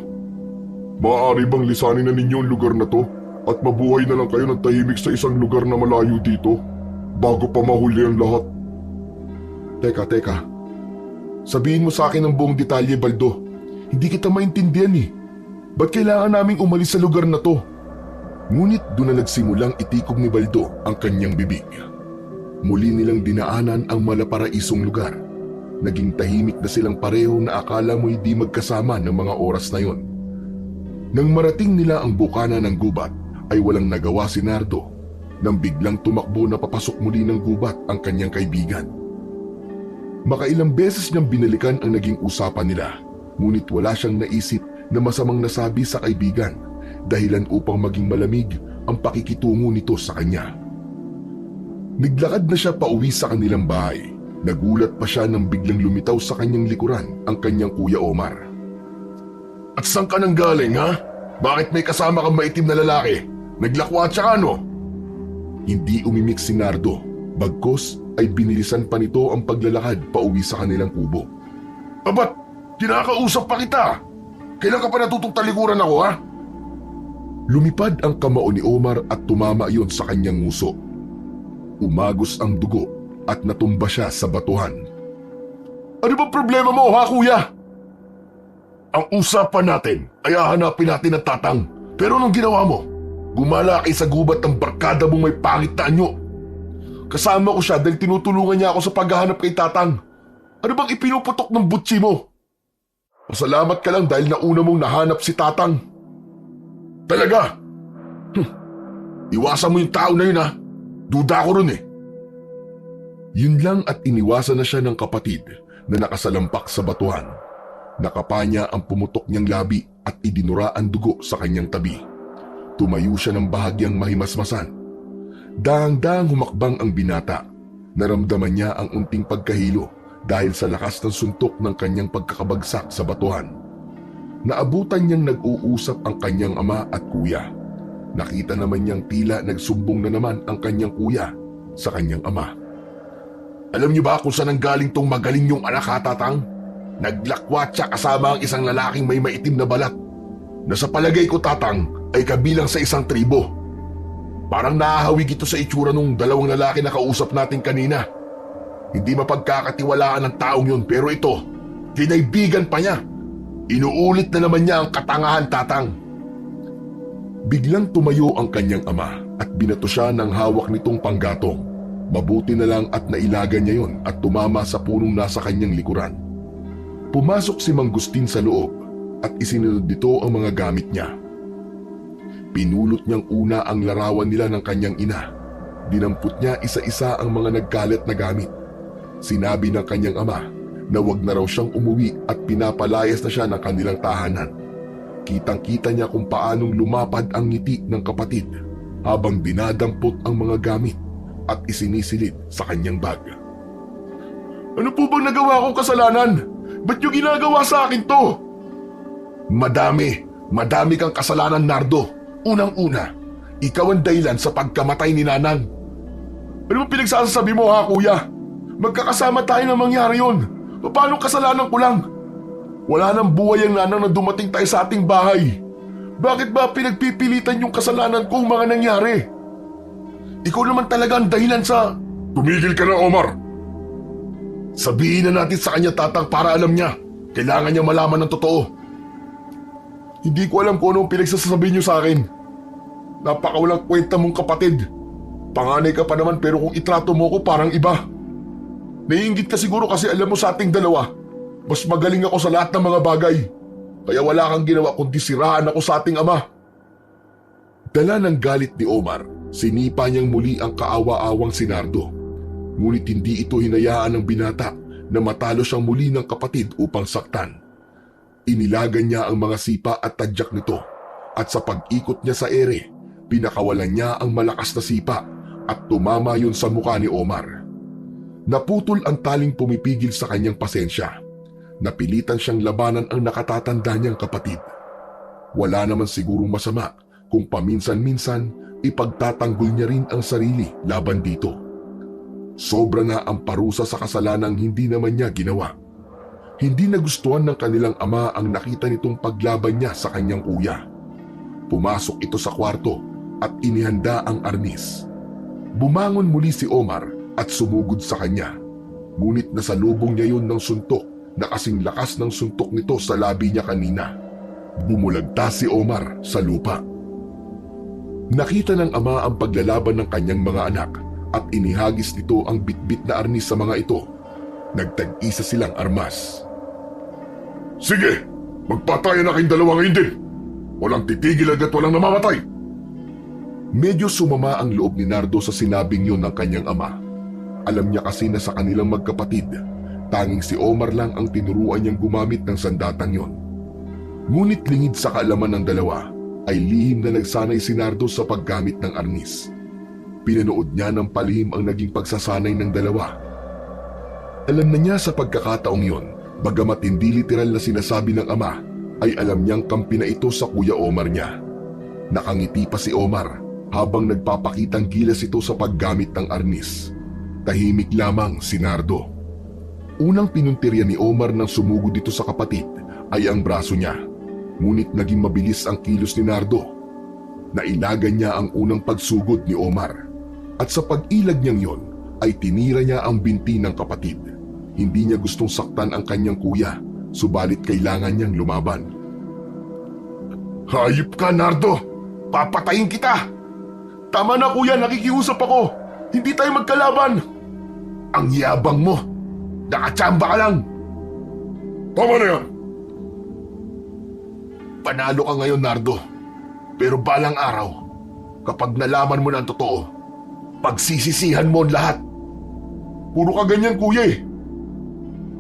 Maaari bang lisanin na ninyo ang lugar na to at mabuhay na lang kayo ng tahimik sa isang lugar na malayo dito bago pa mahuli ang lahat? Teka. Sabihin mo sa akin ang buong detalye, Baldo. Hindi kita maintindihan eh. Ba't kailangan naming umalis sa lugar na to? Ngunit doon na nagsimulang itikob ni Baldo ang kanyang bibig. Muli nilang dinaanan ang malaparaisong lugar. Naging tahimik na silang pareho na akala mo'y di magkasama ng mga oras na yon. Nang marating nila ang bukana ng gubat, ay walang nagawa si Nardo nang biglang tumakbo na papasok muli ng gubat ang kanyang kaibigan. Makailang beses niyang binalikan ang naging usapan nila, ngunit wala siyang naisip na masamang nasabi sa kaibigan, dahilan upang maging malamig ang pakikitungo nito sa kanya. Naglakad na siya pauwi sa kanilang bahay. Nagulat pa siya nang biglang lumitaw sa kanyang likuran ang kanyang Kuya Omar. "At saan ka nang galing, ha? Bakit may kasama kang maitim na lalaki? Naglakwatsa ka, no?" Hindi umimik si Nardo, bagkos ay binilisan pa nito ang paglalakad pauwi sa kanilang kubo. "Abat, kinakausap pa kita! Kailan ka pa natutong talikuran ako, ha?" Lumipad ang kamao ni Omar at tumama iyon sa kanyang nguso. Umagos ang dugo at natumba siya sa batuhan. "Ano ba problema mo, ha, kuya?" "Ang usapan natin ay hahanapin natin ang Tatang. Pero anong ginawa mo? Gumala kay sa gubat ng barkada mong may pangit na anyo. Kasama ko siya dahil tinutulungan niya ako sa paghahanap kay Tatang. Ano bang ipinuputok ng butsi mo? Pasalamat ka lang dahil nauna mong nahanap si Tatang." "Talaga? Iwasan mo yung tao na yun, ha? Duda ko ron, eh." Yun lang at iniwasan na siya ng kapatid na nakasalampak sa batuhan. Nakapa niya ang pumutok niyang labi at idinura ang dugo sa kanyang tabi. Tumayo siya ng bahagyang mahimasmasan. Daang-daang humakbang ang binata. Naramdaman niya ang unting pagkahilo dahil sa lakas ng suntok ng kanyang pagkakabagsak sa batuhan. Naabutan niyang nag-uusap ang kanyang ama at kuya. Nakita naman niyang tila nagsumbong na naman ang kanyang kuya sa kanyang ama. "Alam niyo ba kung saan ang galing tong magaling yung anak, ha, Tatang? Naglakwat siya kasama ang isang lalaking may maitim na balat na sa palagay ko, Tatang, ay kabilang sa isang tribo. Parang nahahawig ito sa itsura nung dalawang lalaki na kausap natin kanina. Hindi mapagkakatiwalaan ng taong yun, pero ito, kinaibigan pa niya. Inuulit na naman niya ang katangahan, Tatang." Biglang tumayo ang kanyang ama at binato siya ng hawak nitong panggatong. Mabuti na lang at nailagan niya yon at tumama sa punong nasa kanyang likuran. Pumasok si Mang Gustin sa loob at isinunod nito ang mga gamit niya. Pinulot niyang una ang larawan nila ng kanyang ina. Dinampot niya isa-isa ang mga nagkalat na gamit. Sinabi ng kanyang ama na wag na raw siyang umuwi at pinapalayas na siya ng kanilang tahanan. Kitang-kita niya kung paanong lumapad ang ngiti ng kapatid habang dinadampot ang mga gamit at isinisilid sa kanyang bag. "Ano po bang nagawa kong kasalanan? Ba't niyo ginagawa sa akin to?" Madami kang kasalanan, Nardo. Unang-una, ikaw ang dahilan sa pagkamatay ni Nanang." "Ano ba pinagsasabi mo, ha, kuya? Magkakasama tayo na mangyari yun. Paano kasalanan ko lang? Wala nang buhay ang Nanang na dumating tayo sa ating bahay. Bakit ba pinagpipilitan yung kasalanan kong mga nangyari? Ikaw naman talaga ang dahilan sa..." "Tumigil ka na, Omar. Sabihin na natin sa kanya, Tatang, para alam niya. Kailangan niya malaman ng totoo." "Hindi ko alam kung anong pinagsasabi niyo sa akin. Napakawalang kwenta mong kapatid. Panganay ka pa naman pero kung itrato mo ko parang iba. Naiinggit ka siguro kasi alam mo sa ating dalawa, mas magaling ako sa lahat ng mga bagay. Kaya wala kang ginawa kundi siraan ako sa ating ama." Dala ng galit ni Omar, sinipa niyang muli ang kaawa-awang si Nardo. Ngunit hindi ito hinayaan ng binata na matalo siyang muli ng kapatid upang saktan. Inilagan niya ang mga sipa at tadyak nito at sa pag-ikot niya sa ere, pinakawalan niya ang malakas na sipa at tumama yun sa mukha ni Omar. Naputol ang taling pumipigil sa kanyang pasensya. Napilitan siyang labanan ang nakatatanda niyang kapatid. Wala naman sigurong masama kung paminsan-minsan ipagtatanggol niya rin ang sarili laban dito. Sobra na ang parusa sa kasalanang hindi naman niya ginawa. Hindi nagustuhan ng kanilang ama ang nakita nitong paglaban niya sa kanyang kuya. Pumasok ito sa kwarto at inihanda ang arnis. Bumangon muli si Omar at sumugod sa kanya. Ngunit nasalubong niya yun ng suntok na kasing lakas ng suntok nito sa labi niya kanina. Bumulagta si Omar sa lupa. Nakita ng ama ang paglalaban ng kanyang mga anak at inihagis nito ang bitbit na arnis sa mga ito. Nagtag-isa silang armas. Sige, magpatayan na kayong dalawa ngayon din. Walang titigil at walang namamatay. Medyo sumama ang loob ni Nardo sa sinabing yun ng kanyang ama. Alam niya kasi na sa kanilang magkapatid, tanging si Omar lang ang tinuruan niyang gumamit ng sandatang yon. Ngunit lingid sa kaalaman ng dalawa, ay lihim na nagsanay si Nardo sa paggamit ng arnis. Pinanood niya ng palihim ang naging pagsasanay ng dalawa. Alam na niya sa pagkakataong yon, bagamat hindi literal na sinasabi ng ama, ay alam niyang kampi na ito sa Kuya Omar niya. Nakangiti pa si Omar habang nagpapakitang gilas ito sa paggamit ng arnis. Tahimik lamang si Nardo. Unang pinuntirya ni Omar nang sumugod dito sa kapatid ay ang braso niya. Ngunit naging mabilis ang kilos ni Nardo. Nailagan niya ang unang pagsugod ni Omar. At sa pag-ilag niyang yon ay tinira niya ang binti ng kapatid. Hindi niya gustong saktan ang kanyang kuya, subalit kailangan niyang lumaban. Hayop ka, Nardo! Papatayin kita! Tama na kuya, nakikiusap ako! Hindi tayo magkalaban! Ang yabang mo! Nakachamba ka lang! Tama na yan! Panalo ka ngayon, Nardo. Pero balang araw, kapag nalaman mo na ang totoo, pagsisisihan mo ang lahat. Puro ka ganyan, kuya eh.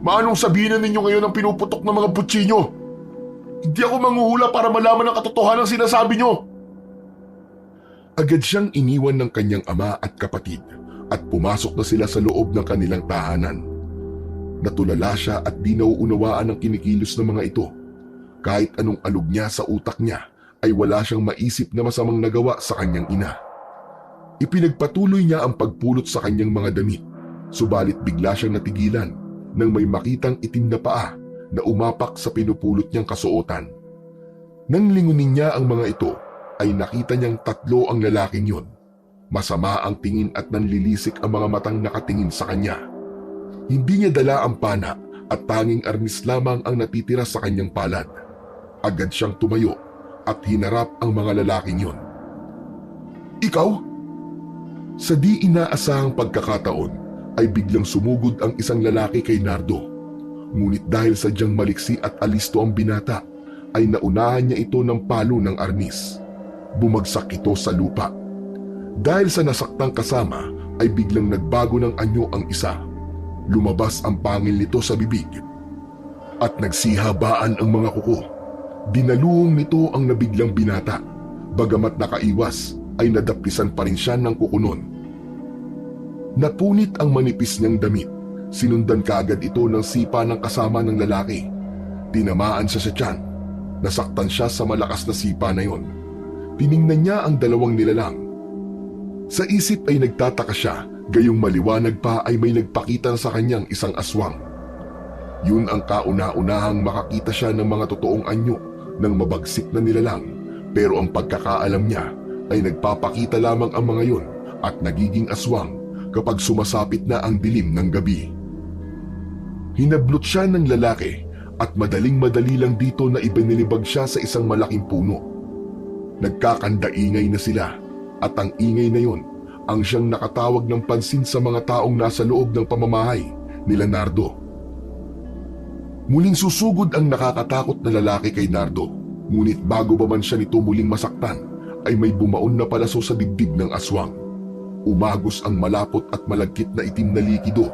Maanong sabihin na ninyo ngayon ang pinuputok ng mga butsi nyo? Hindi ako manghuhula para malaman ang katotohanan ng sinasabi nyo. Agad siyang iniwan ng kanyang ama at kapatid at pumasok na sila sa loob ng kanilang tahanan. Natulala siya at di nauunawaan ang kinikilos ng mga ito. Kahit anong alog niya sa utak niya ay wala siyang maisip na masamang nagawa sa kanyang ina. Ipinagpatuloy niya ang pagpulot sa kanyang mga damit, subalit bigla siyang natigilan nang may makitang itim na paa na umapak sa pinupulot niyang kasuotan. Nang lingunin niya ang mga ito, ay nakita niyang tatlo ang lalaking yon. Masama ang tingin at nanlilisik ang mga matang nakatingin sa kanya. Hindi niya dala ang pana at tanging arnis lamang ang natitira sa kanyang palad. Agad siyang tumayo at hinarap ang mga lalaking yon. Ikaw? Sa di inaasahang pagkakataon ay biglang sumugod ang isang lalaki kay Nardo. Ngunit dahil sadyang maliksi at alisto ang binata, ay naunahan niya ito ng palo ng arnis. Bumagsak ito sa lupa. Dahil sa nasaktang kasama ay biglang nagbago ng anyo ang isa. Lumabas ang pangil nito sa bibig at nagsihabaan ang mga kuko. Dinaluhong nito ang nabiglang binata. Bagamat nakaiwas ay nadapisan pa rin siya ng kukunon. Napunit ang manipis niyang damit. Sinundan kaagad ito ng sipa ng kasama ng lalaki. Tinamaan siya sa tiyan. Nasaktan siya sa malakas na sipa na yon. Tiningnan niya ang dalawang nilalang. Sa isip ay nagtataka siya, gayong maliwanag pa ay may nagpakita sa kanyang isang aswang. Yun ang kauna-unahang makakita siya ng mga totoong anyo ng mabagsik na nilalang, pero ang pagkakaalam niya ay nagpapakita lamang ang mga yon at nagiging aswang kapag sumasapit na ang dilim ng gabi. Hinablot siya ng lalaki at madaling-madali lang dito na ibinilibag siya sa isang malaking puno. Nagkakandaingay na sila at ang ingay na yon ang siyang nakatawag ng pansin sa mga taong nasa loob ng pamamahay ni Nardo. Muling susugod ang nakakatakot na lalaki kay Nardo, ngunit bago pa man siya nito muling masaktan, ay may bumaon na palaso sa dibdib ng aswang. Umagos ang malapot at malagkit na itim na likido.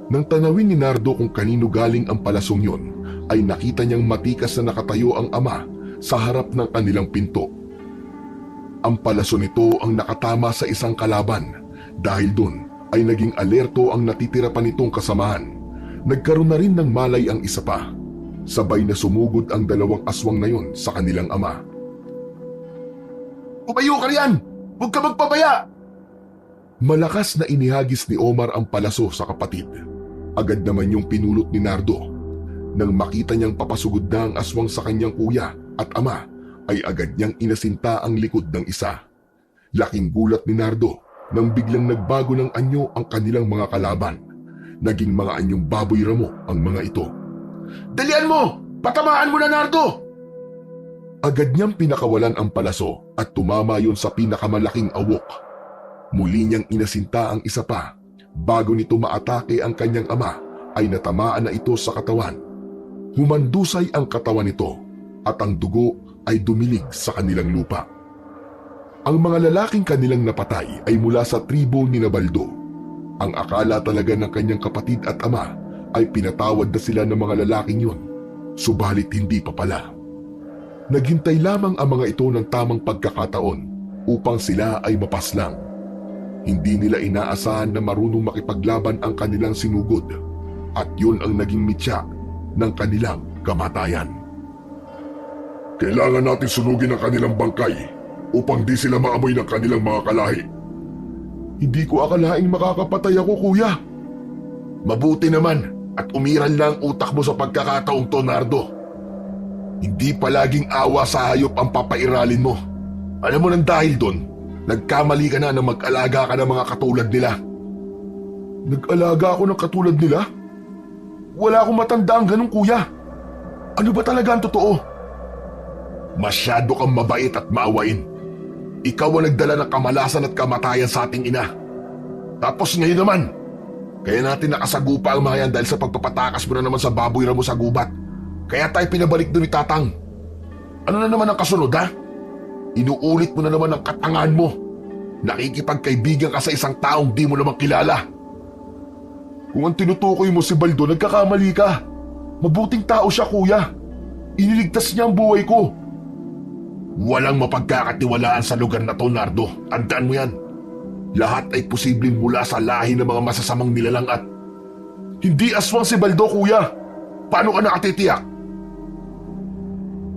Nang tanawin ni Nardo kung kanino galing ang palasong yon, ay nakita niyang matikas na nakatayo ang ama sa harap ng kanilang pinto. Ang palaso nito ang nakatama sa isang kalaban. Dahil dun ay naging alerto ang natitira pa nitong kasamahan. Nagkaroon na rin ng malay ang isa pa. Sabay na sumugod ang dalawang aswang na yon sa kanilang ama. Umayo ka riyan! Huwag ka magpabaya! Malakas na inihagis ni Omar ang palaso sa kapatid. Agad naman yung pinulot ni Nardo. Nang makita niyang papasugod na ang aswang sa kanyang kuya at ama, ay agad niyang inasinta ang likod ng isa. Laking gulat ni Nardo nang biglang nagbago ng anyo ang kanilang mga kalaban. Naging mga anyong baboy ramo ang mga ito. Dalian mo! Patamaan mo na, Nardo! Agad niyang pinakawalan ang palaso at tumama yon sa pinakamalaking awok. Muli niyang inasinta ang isa pa. Bago nito maatake ang kanyang ama ay natamaan na ito sa katawan. Humandusay ang katawan nito at ang dugo ay dumilig sa kanilang lupa. Ang mga lalaking kanilang napatay ay mula sa tribo ni Baldo. Ang akala talaga ng kanyang kapatid at ama ay pinatawad na sila ng mga lalaking yun, subalit hindi pa pala. Naghintay lamang ang mga ito ng tamang pagkakataon upang sila ay mapaslang. Hindi nila inaasahan na marunong makipaglaban ang kanilang sinugod at yun ang naging mitya ng kanilang kamatayan. Kailangan natin sunugin ang kanilang bangkay upang di sila maamoy ng kanilang mga kalahi. Hindi ko akalaing makakapatay ako, kuya. Mabuti naman at umiral na ang utak mo sa pagkakataong to, Nardo. Hindi palaging awa sa hayop ang papairalin mo. Alam mo nang dahil doon, nagkamali ka na mag-alaga ka ng mga katulad nila. Nag-alaga ako ng katulad nila? Wala akong matanda ang ganun, kuya. Ano ba talaga ang totoo? Masyado kang mabait at maawain. Ikaw ang nagdala ng kamalasan at kamatayan sa ating ina. Tapos ngayon naman, kaya natin nakasagupa ang mga yan dahil sa pagpapatakas mo na naman sa baboy ramo sa gubat. Kaya tayo pinabalik doon ni Tatang. Ano na naman ang kasunod, ha? Inuulit mo na naman ang katangahan mo. Nakikipagkaibigan ka sa isang taong di mo naman kilala. Kung ang tinutukoy mo si Baldo, nagkakamali ka. Mabuting tao siya, kuya. Iniligtas niya ang buhay ko. Walang mapagkakatiwalaan sa lugar na to, Nardo. Tandaan mo yan. Lahat ay posibleng mula sa lahi ng mga masasamang nilalang at hindi aswang si Baldo, kuya. Paano ka nakatitiyak?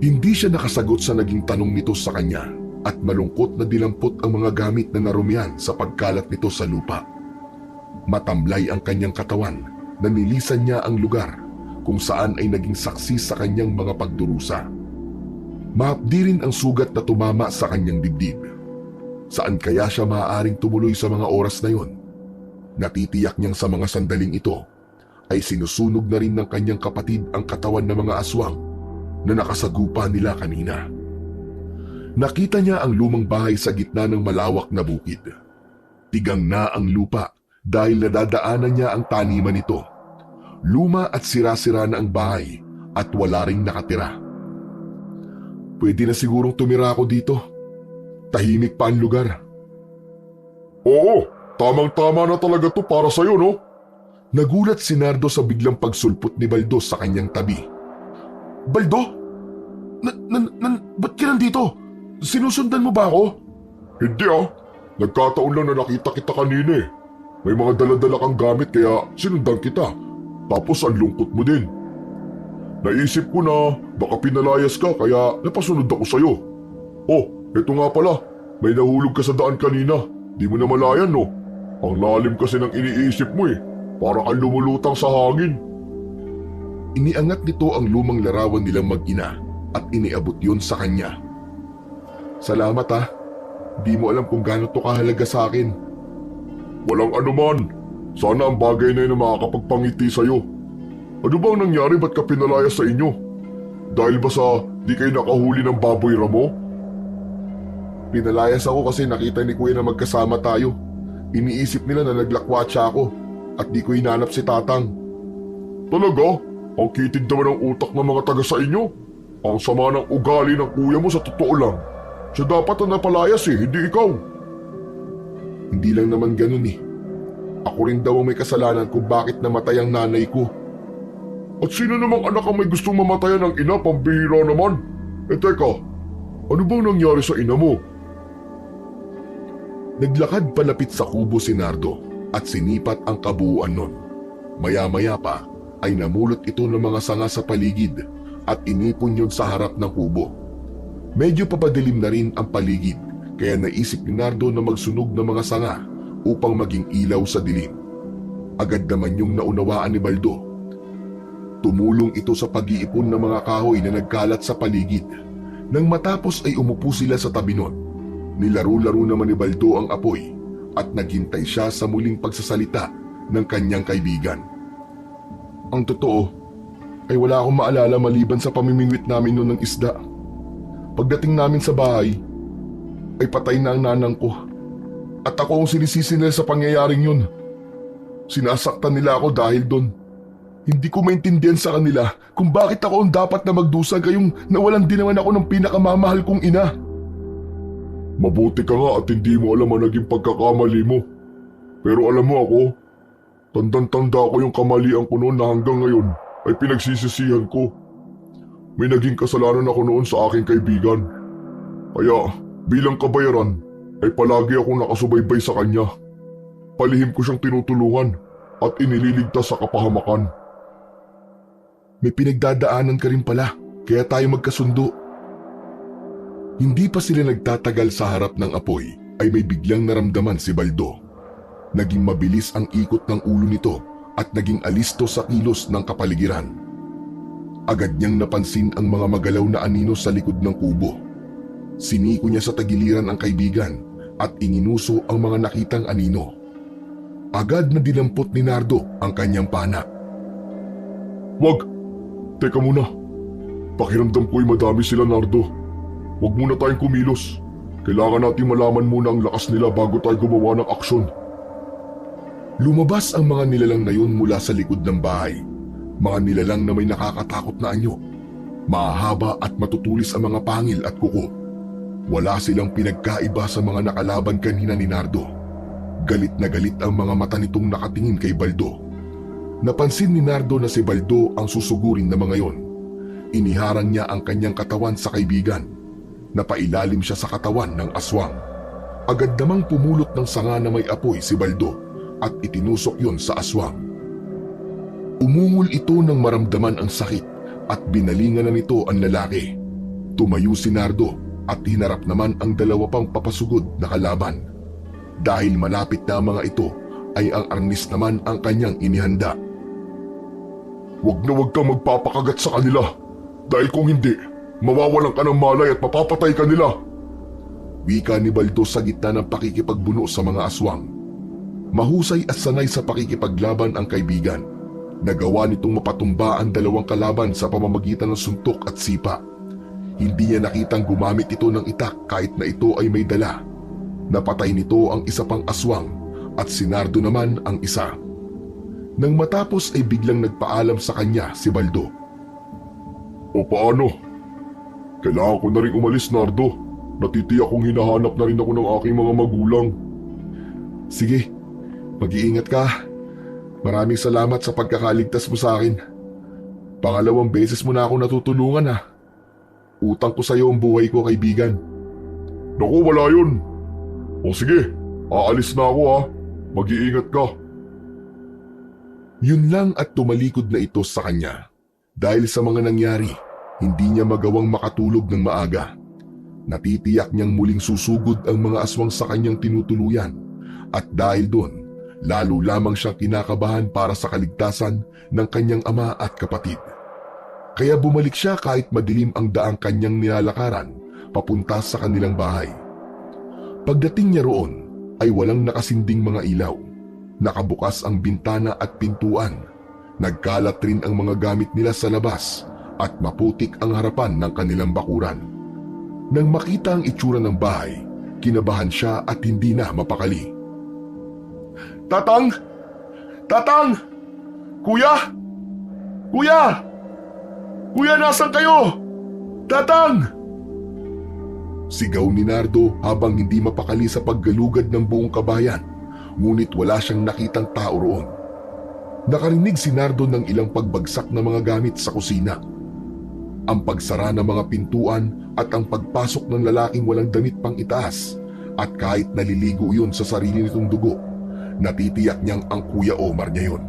Hindi siya nakasagot sa naging tanong nito sa kanya at malungkot na dilampot ang mga gamit na narumihan sa pagkalat nito sa lupa. Matamlay ang kanyang katawan na nilisan niya ang lugar kung saan ay naging saksi sa kanyang mga pagdurusa. Mahapdi rin ang sugat na tumama sa kanyang dibdib. Saan kaya siya maaaring tumuloy sa mga oras na yon? Natitiyak niyang sa mga sandaling ito ay sinusunog na rin ng kanyang kapatid ang katawan ng mga aswang na nakasagupa nila kanina. Nakita niya ang lumang bahay sa gitna ng malawak na bukid. Tigang na ang lupa dahil nadadaanan niya ang taniman nito. Luma at sira-sira na ang bahay at wala ring nakatira. Pwede na sigurong tumira ako dito. Tahimik pa ang lugar. Oo, tamang-tama na talaga to para sa'yo, no? Nagulat si Nardo sa biglang pagsulpot ni Baldo sa kanyang tabi. Baldo? Ba't ka nandito? Sinusundan mo ba ako? Hindi nagkataon lang na nakita kita kanina eh. May mga dala-dala kang gamit kaya sinundan kita. Tapos ang lungkot mo din. Naisip ko na baka pinalayas ka kaya napasunod ako sa'yo. Oh, eto nga pala, may nahulog ka sa daan kanina. Di mo na malayan, no? Ang lalim kasi ng iniisip mo eh. Para kang lumulutang sa hangin. Iniangat nito ang lumang larawan nilang mag-ina at iniabot yon sa kanya. Salamat Di mo alam kung gaano to kahalaga sa akin. Walang anuman. Sana ang bagay na yun na makakapagpangiti sa'yo. Ano bang nangyari, ba't ka pinalayas sa inyo? Dahil ba sa di kayo nakahuli ng baboy ramo? Pinalayas ako kasi nakita ni Kuya na magkasama tayo. Iniisip nila na naglakwatsa ako at di ko hinanap si Tatang. Talaga? Ang kitid naman ang utak ng mga taga sa inyo. Ang sama ng ugali ng kuya mo sa totoo lang. Siya dapat na napalayas hindi ikaw. Hindi lang naman ganun Ako rin daw ang may kasalanan kung bakit namatay ang nanay ko. At sino namang anak ang may gustong mamatayan ng ina, pambihira naman? Teka, ano bang nangyari sa ina mo? Naglakad palapit sa kubo si Nardo at sinipat ang kabuuan nun. Maya-maya pa ay namulot ito ng mga sanga sa paligid at inipon yun sa harap ng kubo. Medyo papadilim na rin ang paligid kaya naisip ni Nardo na magsunog ng mga sanga upang maging ilaw sa dilim. Agad naman yung naunawaan ni Baldo. Tumulong ito sa pag-iipon ng mga kahoy na nagkalat sa paligid. Nang matapos ay umupo sila sa tabi nun. Nilaro-laro naman ni Baldo ang apoy at naghintay siya sa muling pagsasalita ng kanyang kaibigan. Ang totoo ay wala akong maalala maliban sa pamimingwit namin noon ng isda. Pagdating namin sa bahay, ay patay na ang nanang ko. At ako ang sinisisi nila sa pangyayaring yun. Sinasaktan nila ako dahil doon. Hindi ko maintindihan sa kanila kung bakit ako ang dapat na magdusa gayong nawalan din naman ako ng pinakamamahal kong ina. Mabuti ka nga at hindi mo alam ang naging pagkakamali mo. Pero alam mo ako, tandang-tanda ko yung kamalian ko noon na hanggang ngayon ay pinagsisisihan ko. May naging kasalanan ako noon sa aking kaibigan. Kaya bilang kabayaran ay palagi akong nakasubaybay sa kanya. Palihim ko siyang tinutulungan at inililigtas sa kapahamakan. May pinagdadaanan ka rin pala, kaya tayo magkasundo. Hindi pa sila nagtatagal sa harap ng apoy ay may biglang naramdaman si Baldo. Naging mabilis ang ikot ng ulo nito at naging alisto sa kilos ng kapaligiran. Agad niyang napansin ang mga magalaw na anino sa likod ng kubo. Siniko niya sa tagiliran ang kaibigan at ininuso ang mga nakitang anino. Agad na dinampot ni Nardo ang kanyang pana. Wag! Teka muna. Pakiramdam ko'y madami sila, Nardo. Wag muna tayong kumilos. Kailangan natin malaman muna ang lakas nila bago tayo gumawa ng aksyon. Lumabas ang mga nilalang na yun mula sa likod ng bahay. Mga nilalang na may nakakatakot na anyo. Mahahaba at matutulis ang mga pangil at kuko. Wala silang pinagkaiba sa mga nakalaban kanina ni Nardo. Galit na galit ang mga mata nitong nakatingin kay Baldo. Napansin ni Nardo na si Baldo ang susugurin na mga yon. Iniharang niya ang kanyang katawan sa kaibigan. Napailalim siya sa katawan ng aswang. Agad namang pumulot ng sanga na may apoy si Baldo at itinusok yon sa aswang. Umungol ito nang maramdaman ang sakit at binalingan na nito ang lalaki. Tumayo si Nardo at hinarap naman ang dalawa pang papasugod na kalaban. Dahil malapit na ang mga ito ay ang arnis naman ang kanyang inihanda. Wag na wag kang magpapakagat sa kanila. Dahil kung hindi, mawawalan ka ng malay at mapapatay ka nila. Wika ni Baldo sa gitna ng pakikipagbuno sa mga aswang. Mahusay at sanay sa pakikipaglaban ang kaibigan. Nagawa nitong mapatumba ang dalawang kalaban sa pamamagitan ng suntok at sipa. Hindi niya nakitang gumamit ito ng itak kahit na ito ay may dala. Napatay nito ang isa pang aswang at si Nardo naman ang isa. Nang matapos ay biglang nagpaalam sa kanya si Baldo. O paano? Kailangan ko na rin umalis, Nardo. Natitiyak kong hinahanap na rin ako ng aking mga magulang. Sige, mag-iingat ka. Maraming salamat sa pagkakaligtas mo sa akin. Pangalawang beses mo na ako natutulungan ha. Utang ko sa iyo ang buhay ko, kaibigan. Naku, wala yun. O sige, aalis na ako ha. Mag-iingat ka. Yun lang at tumalikod na ito sa kanya. Dahil sa mga nangyari, hindi niya magawang makatulog ng maaga. Natitiyak niyang muling susugod ang mga aswang sa kanyang tinutuluyan. At dahil doon, lalo lamang siyang kinakabahan para sa kaligtasan ng kanyang ama at kapatid. Kaya bumalik siya kahit madilim ang daang kanyang nilalakaran papunta sa kanilang bahay. Pagdating niya roon ay walang nakasinding mga ilaw. Nakabukas ang bintana at pintuan. Nagkalat rin ang mga gamit nila sa labas at maputik ang harapan ng kanilang bakuran. Nang makita ang itsura ng bahay, kinabahan siya at hindi na mapakali. Tatang! Tatang! Kuya! Kuya! Kuya, nasan kayo? Tatang! Sigaw ni Nardo habang hindi mapakali sa paggalugad ng buong kabayan. Ngunit wala siyang nakitang tao roon. Nakarinig si Nardo ng ilang pagbagsak na mga gamit sa kusina. Ang pagsara ng mga pintuan at ang pagpasok ng lalaking walang damit pang itaas. At kahit naliligo iyon sa sarili nitong dugo, natitiyak niyang ang Kuya Omar niya yun.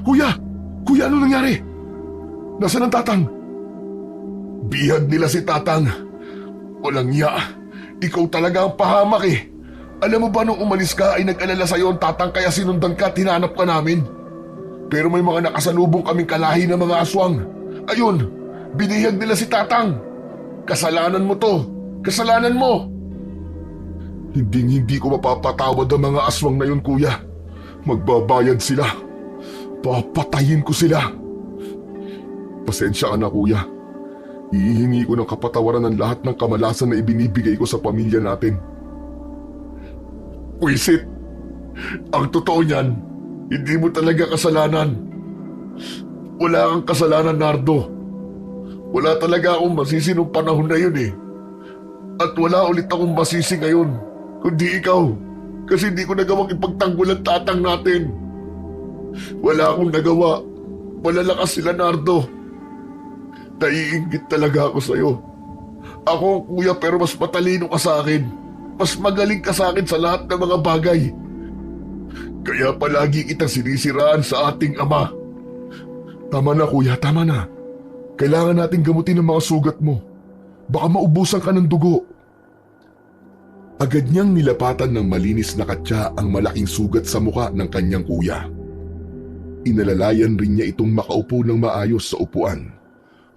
Kuya! Kuya, ano nangyari? Nasaan ang tatang? Bihag nila si tatang. Walang iya. Ikaw talaga ang pahamak eh. Alam mo ba nung umalis ka ay nag-alala sa'yo ang tatang kaya sinundan ka at hinanap ka namin? Pero may mga nakasalubong kaming kalahi ng mga aswang. Ayun, binihag nila si tatang. Kasalanan mo to. Kasalanan mo. Hindi ko mapapatawad ang mga aswang na yun, kuya. Magbabayad sila. Papatayin ko sila. Pasensya ka na, kuya. Hihingi ko ng kapatawaran ng lahat ng kamalasan na ibinibigay ko sa pamilya natin. Wisit, ang totoo niyan, hindi mo talaga kasalanan. Wala kang kasalanan, Nardo. Wala talaga akong masisi nung panahon na yun eh. At wala ulit akong masisi ngayon, kundi ikaw. Kasi hindi ko nagawang ipagtanggol ang tatang natin. Wala akong nagawa. Malalakas sila, Nardo. Naiinggit talaga ako sa'yo. Ako ang kuya pero mas matalino ka sa akin. Mas magaling ka sa akin sa lahat ng mga bagay. Kaya palagi kitang sinisiraan sa ating ama. Tama na kuya, tama na. Kailangan nating gamutin ang mga sugat mo. Baka maubusan ka ng dugo. Agad niyang nilapatan ng malinis na katsa ang malaking sugat sa muka ng kanyang kuya. Inalalayan rin niya itong makaupo ng maayos sa upuan.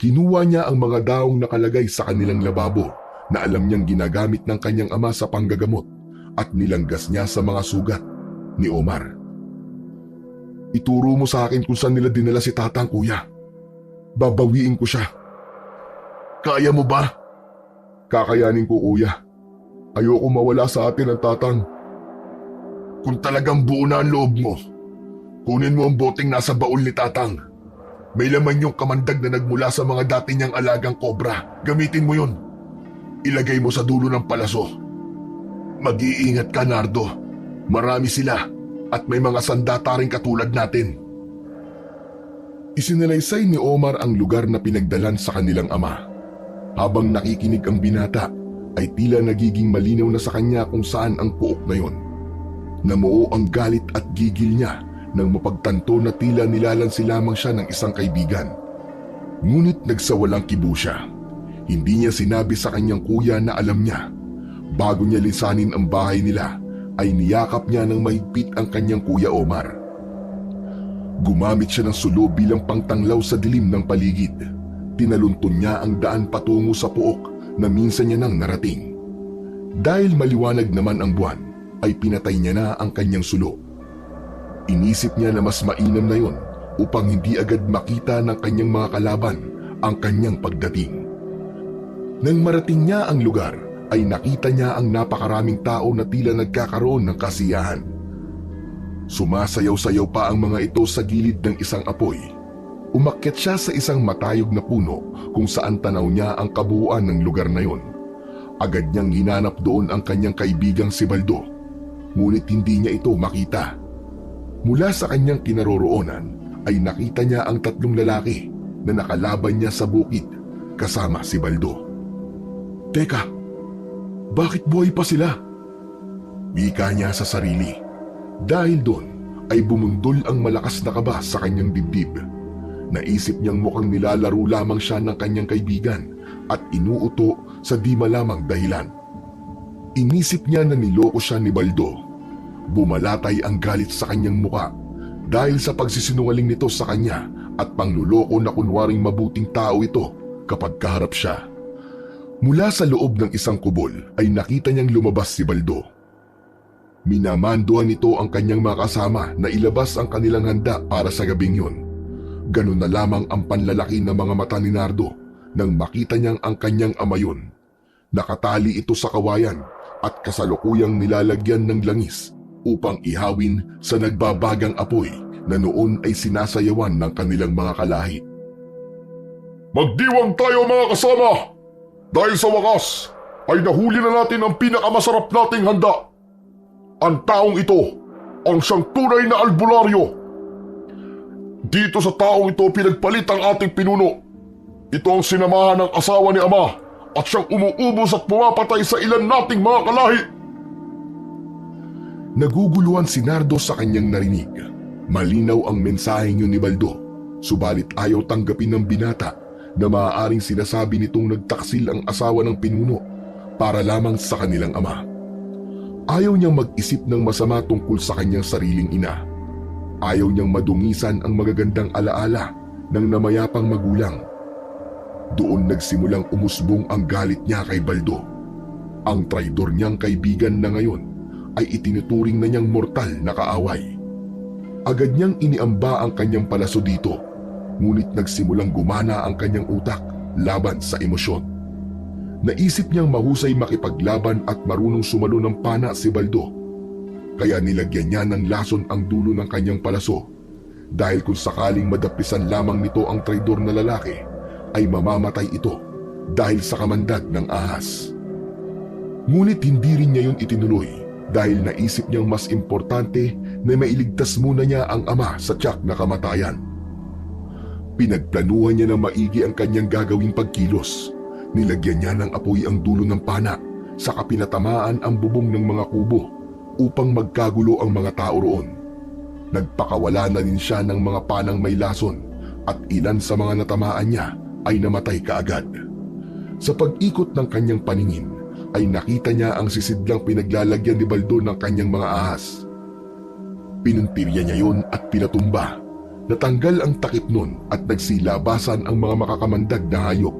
Kinuha niya ang mga daong nakalagay sa kanilang lababo na alam niyang ginagamit ng kanyang ama sa panggagamot at nilanggas niya sa mga sugat ni Omar. Ituro mo sa akin kung saan nila dinala si tatang, kuya. Babawiin ko siya. Kaya mo ba? Kakayanin ko, kuya. Ayoko mawala sa atin ang tatang. Kung talagang buo na ang loob mo, kunin mo ang boteng nasa baul ni tatang. May laman yung kamandag na nagmula sa mga dati niyang alagang kobra. Gamitin mo yun. Ilagay mo sa dulo ng palaso. Mag-iingat ka, Nardo. Marami sila at may mga sandata rin katulad natin. Isinalaysay ni Omar ang lugar na pinagdalan sa kanilang ama. Habang nakikinig ang binata, ay tila nagiging malinaw na sa kanya kung saan ang puok na yon. Namuo ang galit at gigil niya nang mapagtanto na tila nilalansi lamang siya ng isang kaibigan. Ngunit nagsawalang kibo siya. Hindi niya sinabi sa kanyang kuya na alam niya. Bago niya lisanin ang bahay nila, ay niyakap niya ng mahigpit ang kanyang kuya Omar. Gumamit siya ng sulo bilang pangtanglaw sa dilim ng paligid. Tinaluntun niya ang daan patungo sa puok na minsan niya nang narating. Dahil maliwanag naman ang buwan, ay pinatay niya na ang kanyang sulo. Inisip niya na mas mainam na yon upang hindi agad makita ng kanyang mga kalaban ang kanyang pagdating. Nang marating niya ang lugar, ay nakita niya ang napakaraming tao na tila nagkakaroon ng kasiyahan. Sumasayaw-sayaw pa ang mga ito sa gilid ng isang apoy. Umakyat siya sa isang matayog na puno kung saan tanaw niya ang kabuuan ng lugar na yon. Agad niyang hinanap doon ang kanyang kaibigang si Baldo, ngunit hindi niya ito makita. Mula sa kanyang kinaroroonan ay nakita niya ang tatlong lalaki na nakalaban niya sa bukid kasama si Baldo. Teka, bakit buhay pa sila? Wika niya sa sarili. Dahil doon ay bumundol ang malakas na kaba sa kanyang dibdib. Naisip niyang mukhang nilalaro lamang siya ng kanyang kaibigan at inuuto sa di malamang dahilan. Inisip niya na niloko siya ni Baldo. Bumalatay ang galit sa kanyang muka dahil sa pagsisinungaling nito sa kanya at pangluloko na kunwaring mabuting tao ito kapag kaharap siya. Mula sa loob ng isang kubol ay nakita niyang lumabas si Baldo. Minamanduhan nito ang kanyang mga kasama na ilabas ang kanilang handa para sa gabing yun. Ganun na lamang ang panlalaki ng mga mata ni Nardo nang makita niyang ang kanyang ama yun. Nakatali ito sa kawayan at kasalukuyang nilalagyan ng langis upang ihawin sa nagbabagang apoy na noon ay sinasayawan ng kanilang mga kalahi. Magdiwang tayo mga kasama! Dahil sa wakas ay nahuli na natin ang pinakamasarap nating handa. Ang taong ito ang siyang tunay na albularyo. Dito sa taong ito pinagpalit ang ating pinuno. Ito ang sinamahan ng asawa ni Ama at siyang umuubos at pumapatay sa ilan nating mga kalahi. Naguguluhan si Nardo sa kanyang narinig. Malinaw ang mensaheng yun ni Baldo, subalit ayaw tanggapin ng binata na maaaring sinasabi nitong nagtaksil ang asawa ng pinuno para lamang sa kanilang ama. Ayaw niyang mag-isip ng masama tungkol sa kanyang sariling ina. Ayaw niyang madungisan ang magagandang alaala ng namayapang magulang. Doon nagsimulang umusbong ang galit niya kay Baldo. Ang traidor niyang kaibigan na ngayon ay itinuturing na niyang mortal na kaaway. Agad niyang iniamba ang kanyang palaso dito, ngunit nagsimulang gumana ang kanyang utak laban sa emosyon. Naisip niyang mahusay makipaglaban at marunong sumalo ng pana si Baldo. Kaya nilagyan niya ng lason ang dulo ng kanyang palaso dahil kung sakaling madapisan lamang nito ang traidor na lalaki ay mamamatay ito dahil sa kamandag ng ahas. Ngunit hindi rin niya yun itinuloy dahil naisip niyang mas importante na mailigtas muna niya ang ama sa tiyak na kamatayan. Pinagplanuhan niya na maigi ang kanyang gagawing pagkilos. Nilagyan niya ng apoy ang dulo ng pana, saka pinatamaan ang bubong ng mga kubo upang magkagulo ang mga tao roon. Nagpakawala na din siya ng mga panang may lason at ilan sa mga natamaan niya ay namatay kaagad. Sa pag-ikot ng kanyang paningin ay nakita niya ang sisidlang pinaglalagyan ni Baldo ng kanyang mga ahas. Pinuntirya niya yun at pinatumba. Natanggal ang takip nun at nagsilabasan ang mga makakamandag na hayop.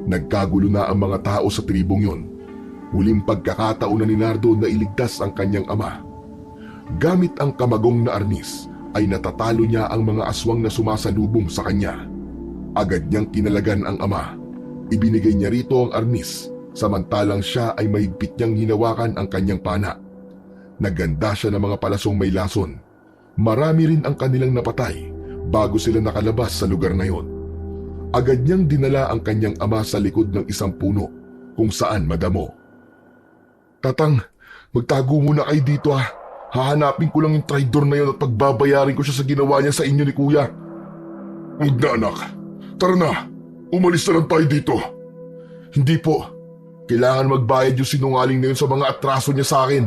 Nagkagulo na ang mga tao sa tribong yun. Huling pagkakataon na ni Nardo na iligtas ang kanyang ama. Gamit ang kamagong na arnis ay natatalo niya ang mga aswang na sumasalubong sa kanya. Agad niyang kinalagan ang ama. Ibinigay niya rito ang arnis samantalang siya ay mahigpit niyang hinawakan ang kanyang pana. Naganda siya ng mga palasong may lason. Marami rin ang kanilang napatay bago sila nakalabas sa lugar na yon. Agad niyang dinala ang kanyang ama sa likod ng isang puno kung saan madamo. "Tatang, magtago muna kayo dito ha. Hahanapin ko lang yung traidor na yon at pagbabayarin ko siya sa ginawa niya sa inyo ni Kuya." Huwag na anak. Tara na. Umalis na lang tayo dito. "Hindi po. Kailangan magbayad yung sinungaling na yun sa mga atraso niya sa akin."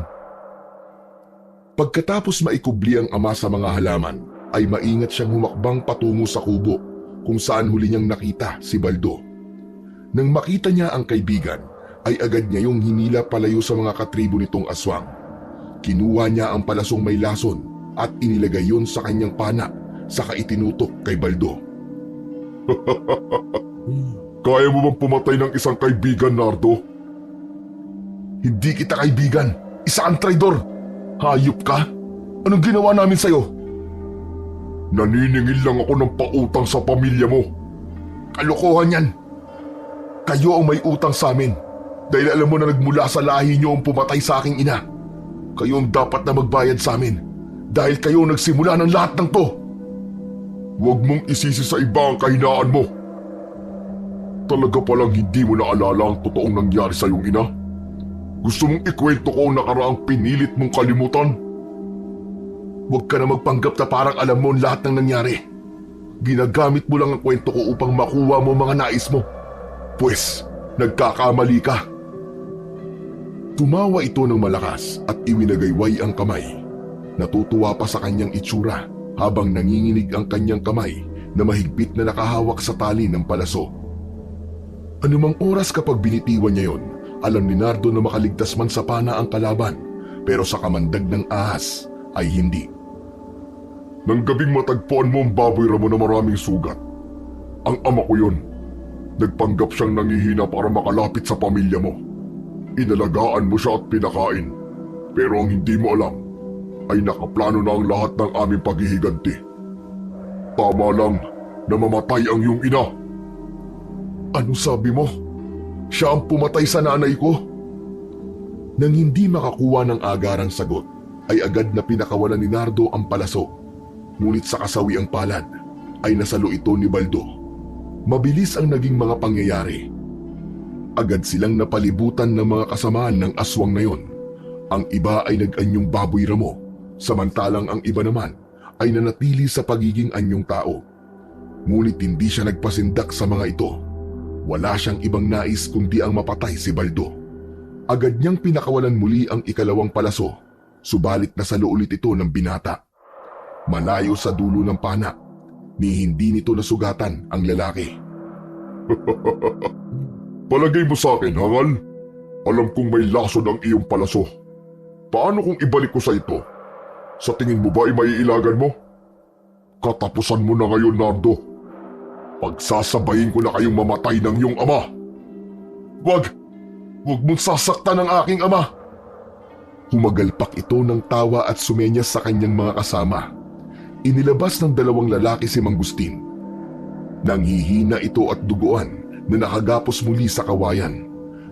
Pagkatapos maikubli ang ama sa mga halaman, ay maingat siyang humakbang patungo sa kubo kung saan huli niyang nakita si Baldo. Nang makita niya ang kaibigan, ay agad niya yung hinila palayo sa mga katribo nitong aswang. Kinuha niya ang palasong may lason at inilagay yun sa kanyang pana, saka itinutok kay Baldo. Kaya mo bang pumatay ng isang kaibigan, Nardo? "Hindi kita kaibigan. Isa kang traidor. Hayop ka? Anong ginawa namin sa'yo?" Naniningil lang ako ng pautang sa pamilya mo. "Kalokohan yan. Kayo ang may utang sa amin dahil alam mo na nagmula sa lahi niyo ang pumatay sa aking ina. Kayo ang dapat na magbayad sa amin dahil kayo ang nagsimula ng lahat ng to." Huwag mong isisi sa iba ang kahinaan mo. Talaga palang hindi mo naalala ang totoong nangyari sa iyong ina? Gusto mong ikwento ko ang nakaraang pinilit mong kalimutan? Huwag ka na magpanggap na parang alam mo ang lahat ng nangyari. Ginagamit mo lang ang kwento ko upang makuha mo mga nais mo. Pwes, nagkakamali ka. Tumawa ito ng malakas at iwinagayway ang kamay. Natutuwa pa sa kanyang itsura habang nanginginig ang kanyang kamay na mahigpit na nakahawak sa tali ng palaso. Anumang oras kapag binitiwan niya yon, alam ni Nardo na makaligtas man sa pana ang kalaban, pero sa kamandag ng ahas ay hindi. Nang gabing matagpuan mo ang baboy ramo na maraming sugat. Ang ama ko yun. Nagpanggap siyang nangihina para makalapit sa pamilya mo. Inalagaan mo siya at pinakain. Pero ang hindi mo alam ay nakaplano na ang lahat ng aming paghihiganti. Tama lang na mamatay ang iyong ina. Ano sabi mo? Siya ang pumatay sa nanay ko? Nang hindi makakuha ng agarang sagot, ay agad na pinakawalan ni Nardo ang palaso. Ngunit sa kasawiang palad, ay nasalo ito ni Baldo. Mabilis ang naging mga pangyayari. Agad silang napalibutan ng mga kasamaan ng aswang na yon. Ang iba ay nag-anyong baboy ramo, samantalang ang iba naman ay nanatili sa pagiging anyong tao. Ngunit hindi siya nagpasindak sa mga ito. Wala siyang ibang nais kundi ang mapatay si Baldo. Agad niyang pinakawalan muli ang ikalawang palaso, subalit nasalo ulit ito ng binata. Malayo sa dulo ng pana, ni hindi nito nasugatan ang lalaki. Palagay mo sa akin, hangal? Alam kong may lason ang iyong palaso. Paano kung ibalik ko sa ito? Sa tingin mo ba ay maiilagan mo? Katapusan mo na ngayon, Nardo. Pagsasabayin ko na kayong mamatay ng iyong ama. Wag! Huwag mong sasaktan ang aking ama! Humagalpak ito ng tawa at sumenyas sa kanyang mga kasama. Inilabas ng dalawang lalaki si Mang Gustin. Nanghihina ito at duguan na nakagapos muli sa kawayan,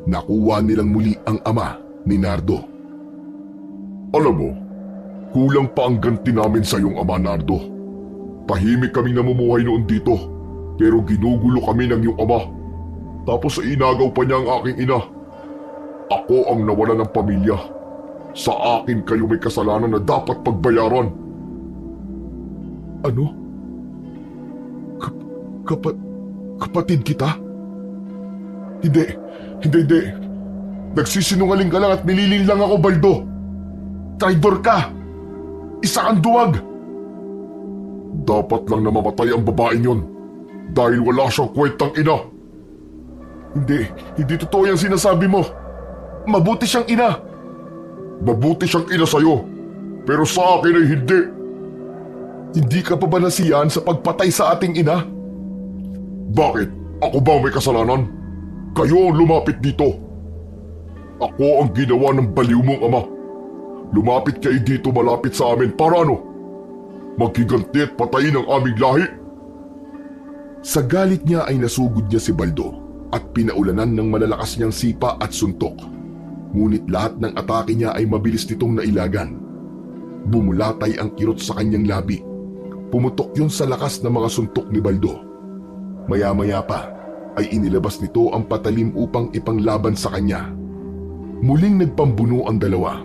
nakuha nilang muli ang ama ni Nardo. Alam mo, kulang pa ang ganti namin sa iyong ama, Nardo. Tahimik kaming namumuhay noon dito, pero ginugulo kami ng iyong ama. Tapos inagaw pa niya ang aking ina. Ako ang nawala ng pamilya. Sa akin kayo may kasalanan na dapat pagbayaran. Ano? Kapatid kita? Hindi. Nagsisinungaling ka lang at nililing lang ako, Baldo. Traidor ka! Isa kang duwag! Dapat lang na mamatay ang babaeng yon dahil wala siyang kwentang ina. Hindi totoo yung sinasabi mo. Mabuti siyang ina. Mabuti siyang ina sa'yo, pero sa akin ay hindi. Hindi ka pa ba nasiyahan sa pagpatay sa ating ina? Bakit? Ako ba may kasalanan? Kayo ang lumapit dito. Ako ang ginawa ng baliw mong ama. Lumapit kayo dito malapit sa amin para ano? Maghiganti at patayin ang aming lahi? Sa galit niya ay nasugod niya si Baldo at pinaulanan ng malalakas niyang sipa at suntok. Ngunit lahat ng atake niya ay mabilis nitong nailagan. Bumulatay ang kirot sa kanyang labi. Pumutok yun sa lakas ng mga suntok ni Baldo. Maya-maya pa ay inilabas nito ang patalim upang ipanglaban sa kanya. Muling nagpambuno ang dalawa.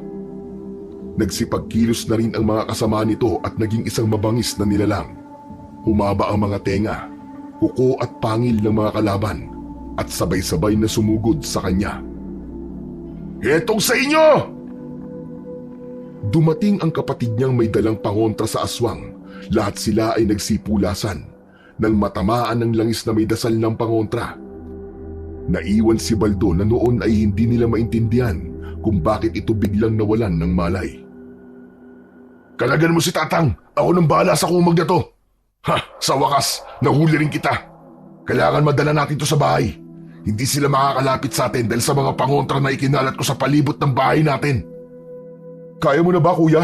Nagsipagkilos na rin ang mga kasama nito at naging isang mabangis na nilalang. Humaba ang mga tenga, kuko at pangil ng mga kalaban at sabay-sabay na sumugod sa kanya. "Etong sa inyo!" Dumating ang kapatid niyang may dalang pangontra sa aswang. Lahat sila ay nagsipulasan nang matamaan ng langis na may dasal ng pangontra. Naiwan si Baldo na noon ay hindi nila maintindihan kung bakit ito biglang nawalan ng malay. "Kalagan mo si Tatang! Ako nang bahala sa kumag na to! Ha! Sa wakas, nahuli rin kita! Kailangan madala natin to sa bahay. Hindi sila makakalapit sa atin dahil sa mga pangontra na ikinalat ko sa palibot ng bahay natin." "Kaya mo na ba, kuya?"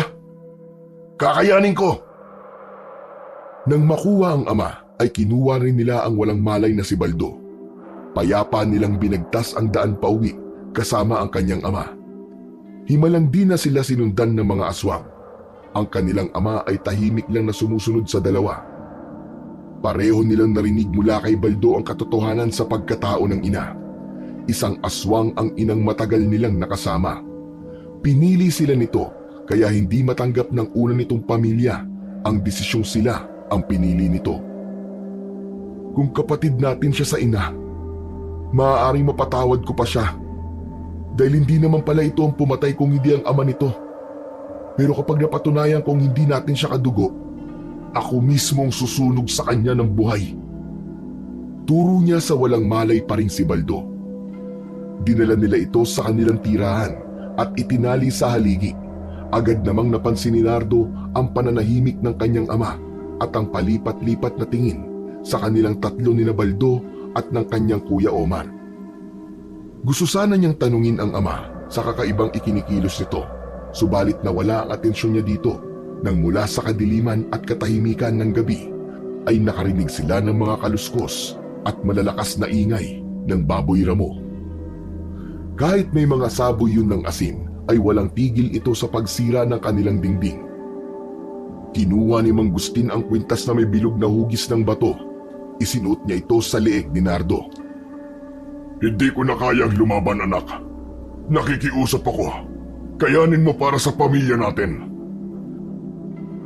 "Kakayanin ko!" Nang makuha ang ama, ay kinuha rin nila ang walang malay na si Baldo. Payapa nilang binagtas ang daan pauwi kasama ang kanyang ama. Himalang di na sila sinundan ng mga aswang. Ang kanilang ama ay tahimik lang na sumusunod sa dalawa. Pareho nilang narinig mula kay Baldo ang katotohanan sa pagkatao ng ina. Isang aswang ang inang matagal nilang nakasama. Pinili sila nito kaya hindi matanggap ng una nitong pamilya ang desisyong sila ang pinili nito. Kung kapatid natin siya sa ina, maaaring mapatawad ko pa siya. Dahil hindi naman pala ito ang pumatay kung hindi ang ama nito. Pero kapag napatunayan kung hindi natin siya kadugo, ako mismo ang susunog sa kanya ng buhay. Turo niya sa walang malay pa rin si Baldo. Dinala nila ito sa kanilang tirahan at itinali sa haligi. Agad namang napansin ni Nardo ang pananahimik ng kanyang ama at ang palipat-lipat na tingin sa kanilang tatlo ni Baldo at ng kanyang kuya Omar. Gusto sana niyang tanungin ang ama sa kakaibang ikinikilos nito, subalit nawala ang atensyon niya dito nang mula sa kadiliman at katahimikan ng gabi ay nakarinig sila ng mga kaluskos at malalakas na ingay ng baboy ramo. Kahit may mga saboy yun ng asin, ay walang tigil ito sa pagsira ng kanilang dingding. Kinuha ni Mang Gustin ang kwintas na may bilog na hugis ng bato. Isinuot niya ito sa leeg ni Nardo. "Hindi ko na kayang lumaban, anak. Nakikiusap ako. Kayanin mo para sa pamilya natin."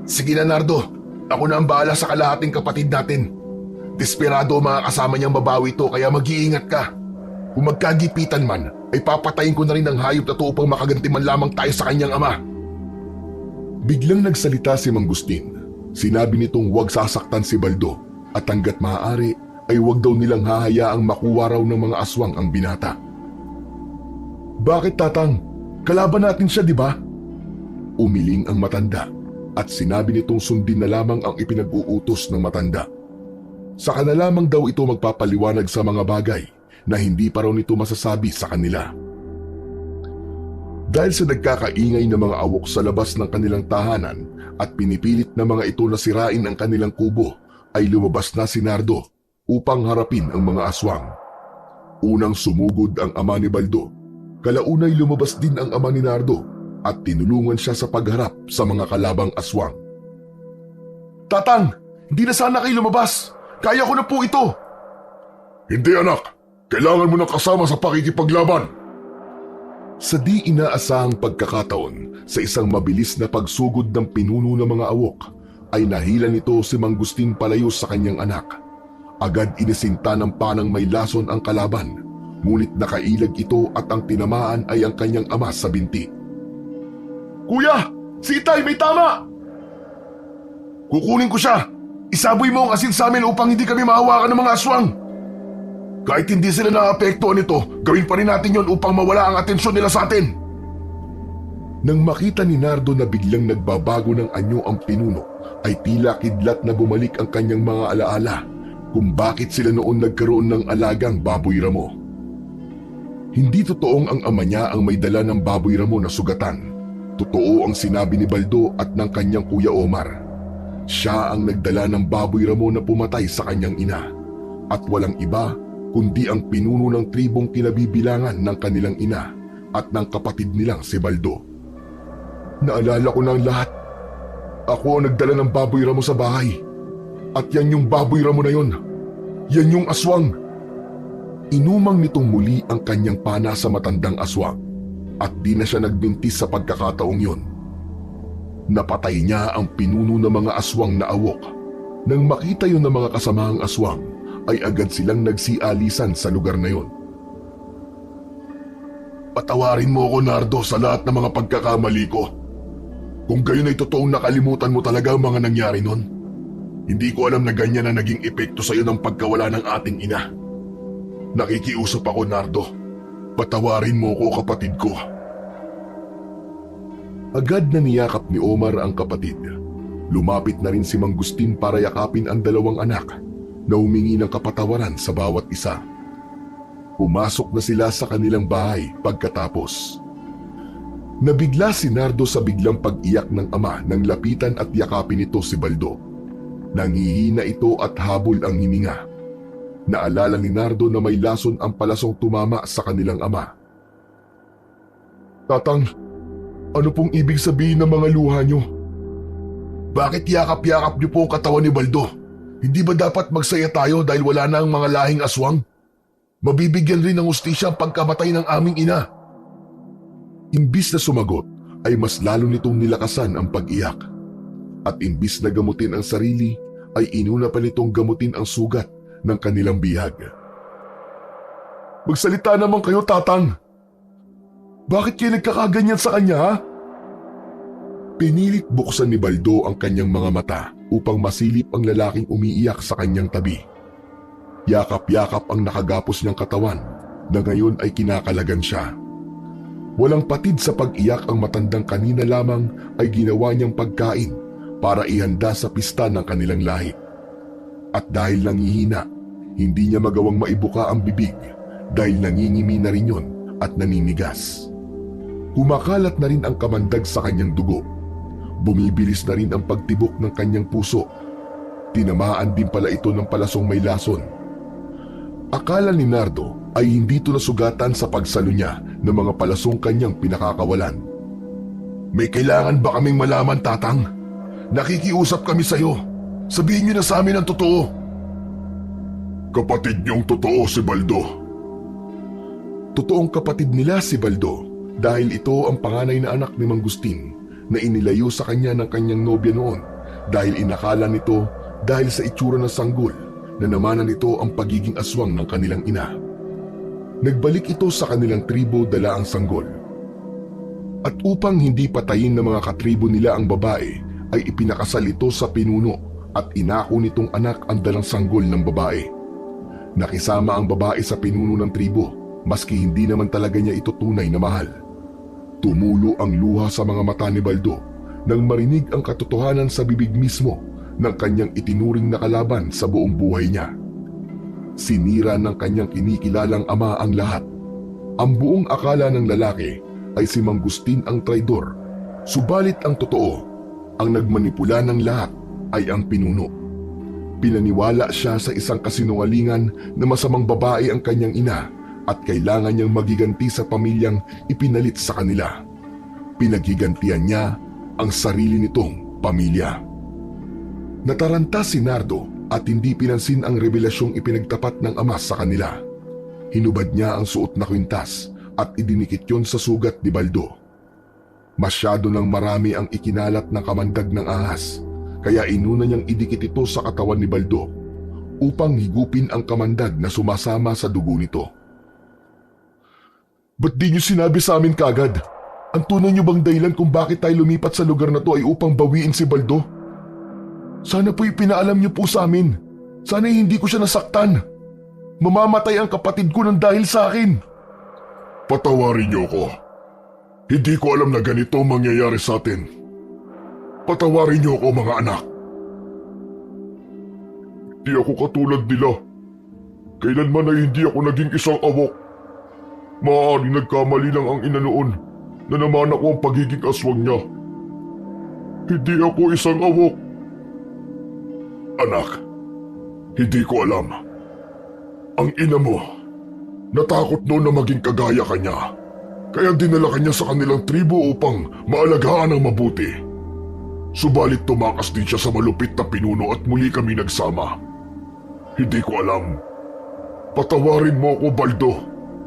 "Sige na, Nardo. Ako na ang bahala sa kalahating kapatid natin. Desperado ang mga kasama niyang babawi ito kaya mag-iingat ka. Kung magkagipitan man, ay papatayin ko na rin ang hayop na to upang makaganti man lamang tayo sa kanyang ama." Biglang nagsalita si Mang Gustin. Sinabi nitong huwag sasaktan si Baldo at hanggat maaari ay huwag daw nilang hahayaang makuha raw ng mga aswang ang binata. "Bakit, Tatang? Kalaban natin siya, di ba?" Umiling ang matanda at sinabi nitong sundin na lamang ang ipinag-uutos ng matanda. Saka na lamang daw ito magpapaliwanag sa mga bagay na hindi pa raw nito masasabi sa kanila. Dahil sa nagkakaingay na mga awok sa labas ng kanilang tahanan at pinipilit na mga ito na sirain ang kanilang kubo, ay lumabas na si Nardo upang harapin ang mga aswang. Unang sumugod ang ama ni Baldo. Kalaunay lumabas din ang ama ni Nardo at tinulungan siya sa pagharap sa mga kalabang aswang. Tatang, hindi na sana kayo lumabas. Kaya ko na po ito. Hindi anak, kailangan mo ng kasama sa pakikipaglaban. Sa di inaasahang pagkakataon, sa isang mabilis na pagsugod ng pinuno ng mga awok, ay nahila nito si Mang Gusting palayo sa kanyang anak. Agad inisinta ng panang may lason ang kalaban, ngunit nakailag ito at ang tinamaan ay ang kanyang ama sa binti. Kuya! Si Itay may tama! Kukunin ko siya! Isaboy mo ang asin sa amin upang hindi kami mahawakan ng mga aswang! Kahit hindi sila naapektuhan nito, gawin pa rin natin yon upang mawala ang atensyon nila sa atin! Nang makita ni Nardo na biglang nagbabago ng anyo ang pinuno, ay tila kidlat na bumalik ang kanyang mga alaala kung bakit sila noon nagkaroon ng alagang baboy ramo. Hindi totoong ang ama niya ang may dala ng baboy ramo na sugatan. Totoo ang sinabi ni Baldo at ng kanyang kuya Omar. Siya ang nagdala ng baboy ramo na pumatay sa kanyang ina. At walang iba kundi ang pinuno ng tribong kinabibilangan ng kanilang ina at ng kapatid nilang si Baldo. Naalala ko na ang lahat. Ako ang nagdala ng baboy ramo sa bahay. At yan yung baboy ramo na yon. Yan yung aswang. Inumang nitong muli ang kanyang pana sa matandang aswang at di na siya nagbintis sa pagkakataong yon. Napatay niya ang pinuno ng mga aswang na awok. Nang makita yun ng mga kasamahang aswang, ay agad silang nagsialisan sa lugar na yon. Patawarin mo ako, Nardo, sa lahat ng mga pagkakamali ko. Kung gayon ay totoong nakalimutan mo talaga ang mga nangyari nun. Hindi ko alam na ganyan na naging epekto sa iyo ng pagkawala ng ating ina. Nakikiusap ako, Nardo. Patawarin mo ko, kapatid ko. Agad na niyakap ni Omar ang kapatid. Lumapit na rin si Mang Gustin para yakapin ang dalawang anak na humingi ng kapatawaran sa bawat isa. Pumasok na sila sa kanilang bahay pagkatapos. Nabigla si Nardo sa biglang pag-iyak ng ama nang lapitan at yakapin ito si Baldo. Nangihina ito at habol ang hininga. Naalala ni Nardo na may lason ang palasong tumama sa kanilang ama. Tatang, ano pong ibig sabihin ng mga luha niyo? Bakit yakap-yakap niyo po ang katawan ni Baldo? Hindi ba dapat magsaya tayo dahil wala na ang mga lahing aswang? Mabibigyan rin ng hustisya ang pagkamatay ng aming ina. Imbis na sumagot, ay mas lalo nitong nilakasan ang pag-iyak. At imbis na gamutin ang sarili, ay inuna pa nitong gamutin ang sugat ng kanilang bihag. Magsalita naman kayo, tatang. Bakit kayo nagkakaganyan sa kanya, ha? Pinilit buksan ni Baldo ang kanyang mga mata upang masilip ang lalaking umiiyak sa kanyang tabi. Yakap-yakap ang nakagapos niyang katawan na ngayon ay kinakalagan siya. Walang patid sa pag-iyak ang matandang kanina lamang ay ginawa niyang pagkain para ihanda sa pista ng kanilang lahi. At dahil nangihina, hindi niya magawang maibuka ang bibig dahil nangingimi na rin yun at naninigas. Kumakalat na rin ang kamandag sa kanyang dugo. Bumibilis na rin ang pagtibok ng kanyang puso. Tinamaan din pala ito ng palasong may lason. Akala ni Nardo ay hindi ito nasugatan sa pagsalo niya ng mga palasong kanyang pinakakawalan. May kailangan ba kaming malaman, tatang? Nakikiusap kami sa iyo. Sabihin niyo na sa amin ang totoo. Kapatid niyong totoo si Baldo. Totoong kapatid nila si Baldo dahil ito ang panganay na anak ni Mang Gustin na inilayo sa kanya ng kanyang nobya noon dahil inakala nito dahil sa itsura ng sanggol na namanan nito ang pagiging aswang ng kanilang ina. Nagbalik ito sa kanilang tribo dala ang sanggol. At upang hindi patayin ng mga katribo nila ang babae, ay ipinakasal ito sa pinuno at inako nitong anak ang dalang sanggol ng babae. Nakisama ang babae sa pinuno ng tribo, maski hindi naman talaga niya ito tunay na mahal. Tumulo ang luha sa mga mata ni Baldo nang marinig ang katotohanan sa bibig mismo ng kanyang itinuring na kalaban sa buong buhay niya. Sinira ng kanyang kinikilalang ama ang lahat. Ang buong akala ng lalaki ay si Mang Gustin ang traidor, subalit ang totoo, ang nagmanipula ng lahat ay ang pinuno. Pinaniwala siya sa isang kasinungalingan na masamang babae ang kanyang ina at kailangan niyang magiganti sa pamilyang ipinalit sa kanila. Pinaghigantihan niya ang sarili nitong pamilya. Nataranta si Nardo at hindi pinansin ang revelasyong ipinagtapat ng ama sa kanila. Hinubad niya ang suot na kwintas at idinikit yon sa sugat ni Baldo. Masyado nang marami ang ikinalat ng kamandag ng ahas, kaya inuna niyang idikit ito sa katawan ni Baldo upang higupin ang kamandag na sumasama sa dugo nito. Ba't di niyo sinabi sa amin kagad? Ang tunay niyo bang dahilan kung bakit tayo lumipat sa lugar na to ay upang bawiin si Baldo? Sana po'y pinaalam niyo po sa amin. Sana'y hindi ko siya nasaktan. Mamamatay ang kapatid ko ng dahil sa akin. Patawarin niyo ko. Hindi ko alam na ganito ang mangyayari sa atin. Patawarin niyo ako, mga anak. Di ako katulad nila. Kailanman ay hindi ako naging isang awok. Maaaring nagkamali lang ang ina noon na naman ako ang pagiging aswang niya. Hindi ako isang awok. Anak, hindi ko alam. Ang ina mo, natakot noon na maging kagaya ka niya. Kaya dinala ka niya sa kanilang tribo upang maalagaan ang mabuti. Subalit tumakas din siya sa malupit na pinuno at muli kami nagsama. Hindi ko alam. Patawarin mo ako, Baldo.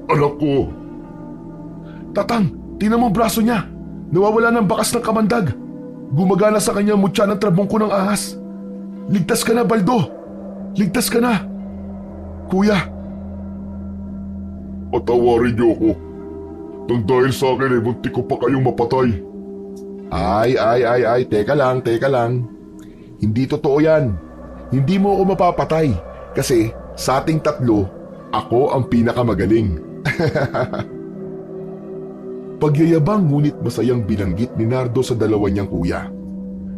Anak ko. Tatang, tingnan mo ang braso niya. Nawawala ng bakas ng kamandag. Gumagana sa kanya mutya ng trabong ng ahas. Ligtas ka na, Baldo. Ligtas ka na. Kuya. Patawarin niyo ako. Nang dahil sa akin ay muntik ko pa kayong mapatay. Ay, teka lang. Hindi totoo yan. Hindi mo ako mapapatay kasi sa ating tatlo, ako ang pinakamagaling. Pagyayabang ngunit masayang binanggit ni Nardo sa dalawa niyang kuya.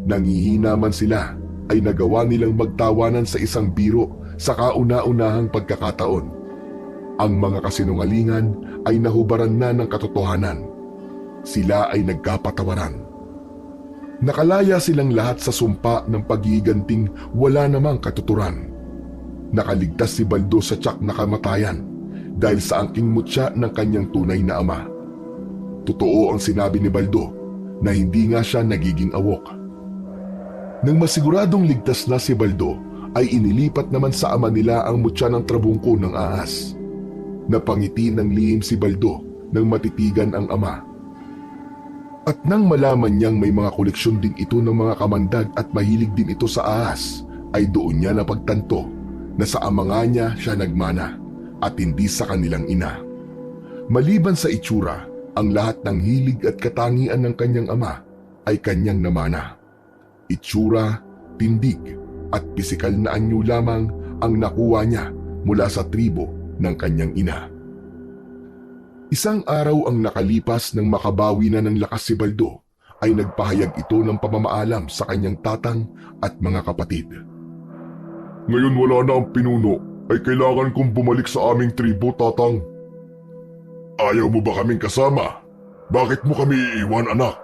Nangihina man sila ay nagawa nilang magtawanan sa isang biro sa kauna-unahang pagkakataon. Ang mga kasinungalingan ay nahubaran na ng katotohanan. Sila ay nagkapatawaran. Nakalaya silang lahat sa sumpa ng paghihiganting wala namang katuturan. Nakaligtas si Baldo sa tiyak na kamatayan dahil sa angking mutya ng kanyang tunay na ama. Totoo ang sinabi ni Baldo na hindi nga siya nagiging awok. Nang masiguradong ligtas na si Baldo, ay inilipat naman sa ama nila ang mutya ng trabungko ng ahas. Napangiti ng lihim si Baldo nang matitigan ang ama. At nang malaman niyang may mga koleksyon din ito ng mga kamandag at mahilig din ito sa ahas, ay doon niya napagtanto na sa ama nga niya siya nagmana at hindi sa kanilang ina. Maliban sa itsura, ang lahat ng hilig at katangian ng kanyang ama ay kanyang namana. Itsura, tindig at pisikal na anyo lamang ang nakuha niya mula sa tribo ng kanyang ina. Isang araw ang nakalipas nang makabawi na ng lakas si Baldo, ay nagpahayag ito ng pamamaalam sa kanyang tatang at mga kapatid. Ngayon wala na ang pinuno, ay kailangan kong bumalik sa aming tribo, tatang. Ayaw mo ba kaming kasama? Bakit mo kami iiwan, anak?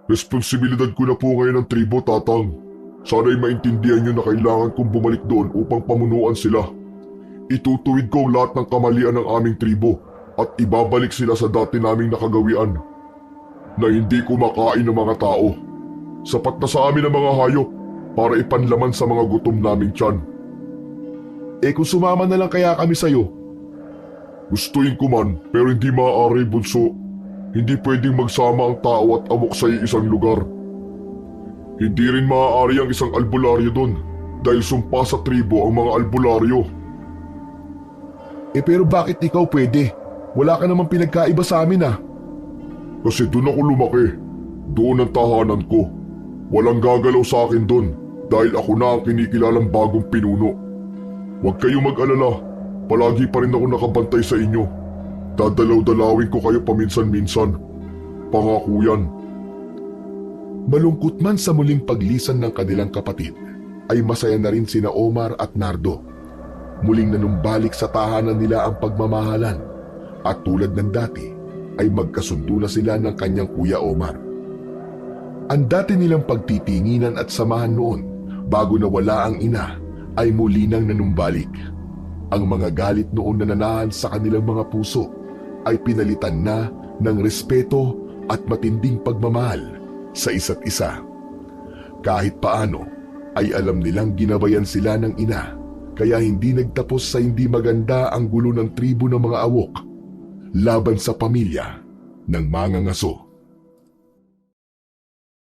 Responsibilidad ko na po ngayon ang tribo, tatang. Sana'y maintindihan niyo na kailangan kong bumalik doon upang pamunuan sila. Itutuwid ko ang lahat ng kamalian ng aming tribo at ibabalik sila sa dati naming nakagawian. Na hindi kumakain ng mga tao. Sapat na sa amin ang mga hayop para ipanlaman sa mga gutom naming tiyan. Kung sumama na lang kaya kami sa'yo? Gustuin ko man pero hindi maaari, bunso. Hindi pwedeng magsama ang tao at amok sa isang lugar. Hindi rin maaari ang isang albularyo doon dahil sumpa sa tribo ang mga albularyo. Pero bakit ikaw pwede? Wala ka namang pinagkaiba sa amin ah. Kasi doon ako lumaki. Doon ang tahanan ko. Walang gagalaw sa akin doon dahil ako na ang kinikilalang bagong pinuno. Huwag kayong mag-alala. Palagi pa rin ako nakabantay sa inyo. Dadalaw-dalawin ko kayo paminsan-minsan. Pangako yan. Malungkot man sa muling paglisan ng kanilang kapatid, ay masaya na rin sina Omar at Nardo. Muling nanumbalik sa tahanan nila ang pagmamahalan at tulad ng dati ay magkasundo na sila ng kanyang kuya Omar. Ang dati nilang pagtitinginan at samahan noon bago nawala ang ina ay muli nang nanumbalik. Ang mga galit noon na nanahan sa kanilang mga puso ay pinalitan na ng respeto at matinding pagmamahal sa isa't isa. Kahit paano ay alam nilang ginabayan sila ng ina, kaya hindi nagtapos sa hindi maganda ang gulo ng tribo ng mga awok laban sa pamilya ng mangangaso.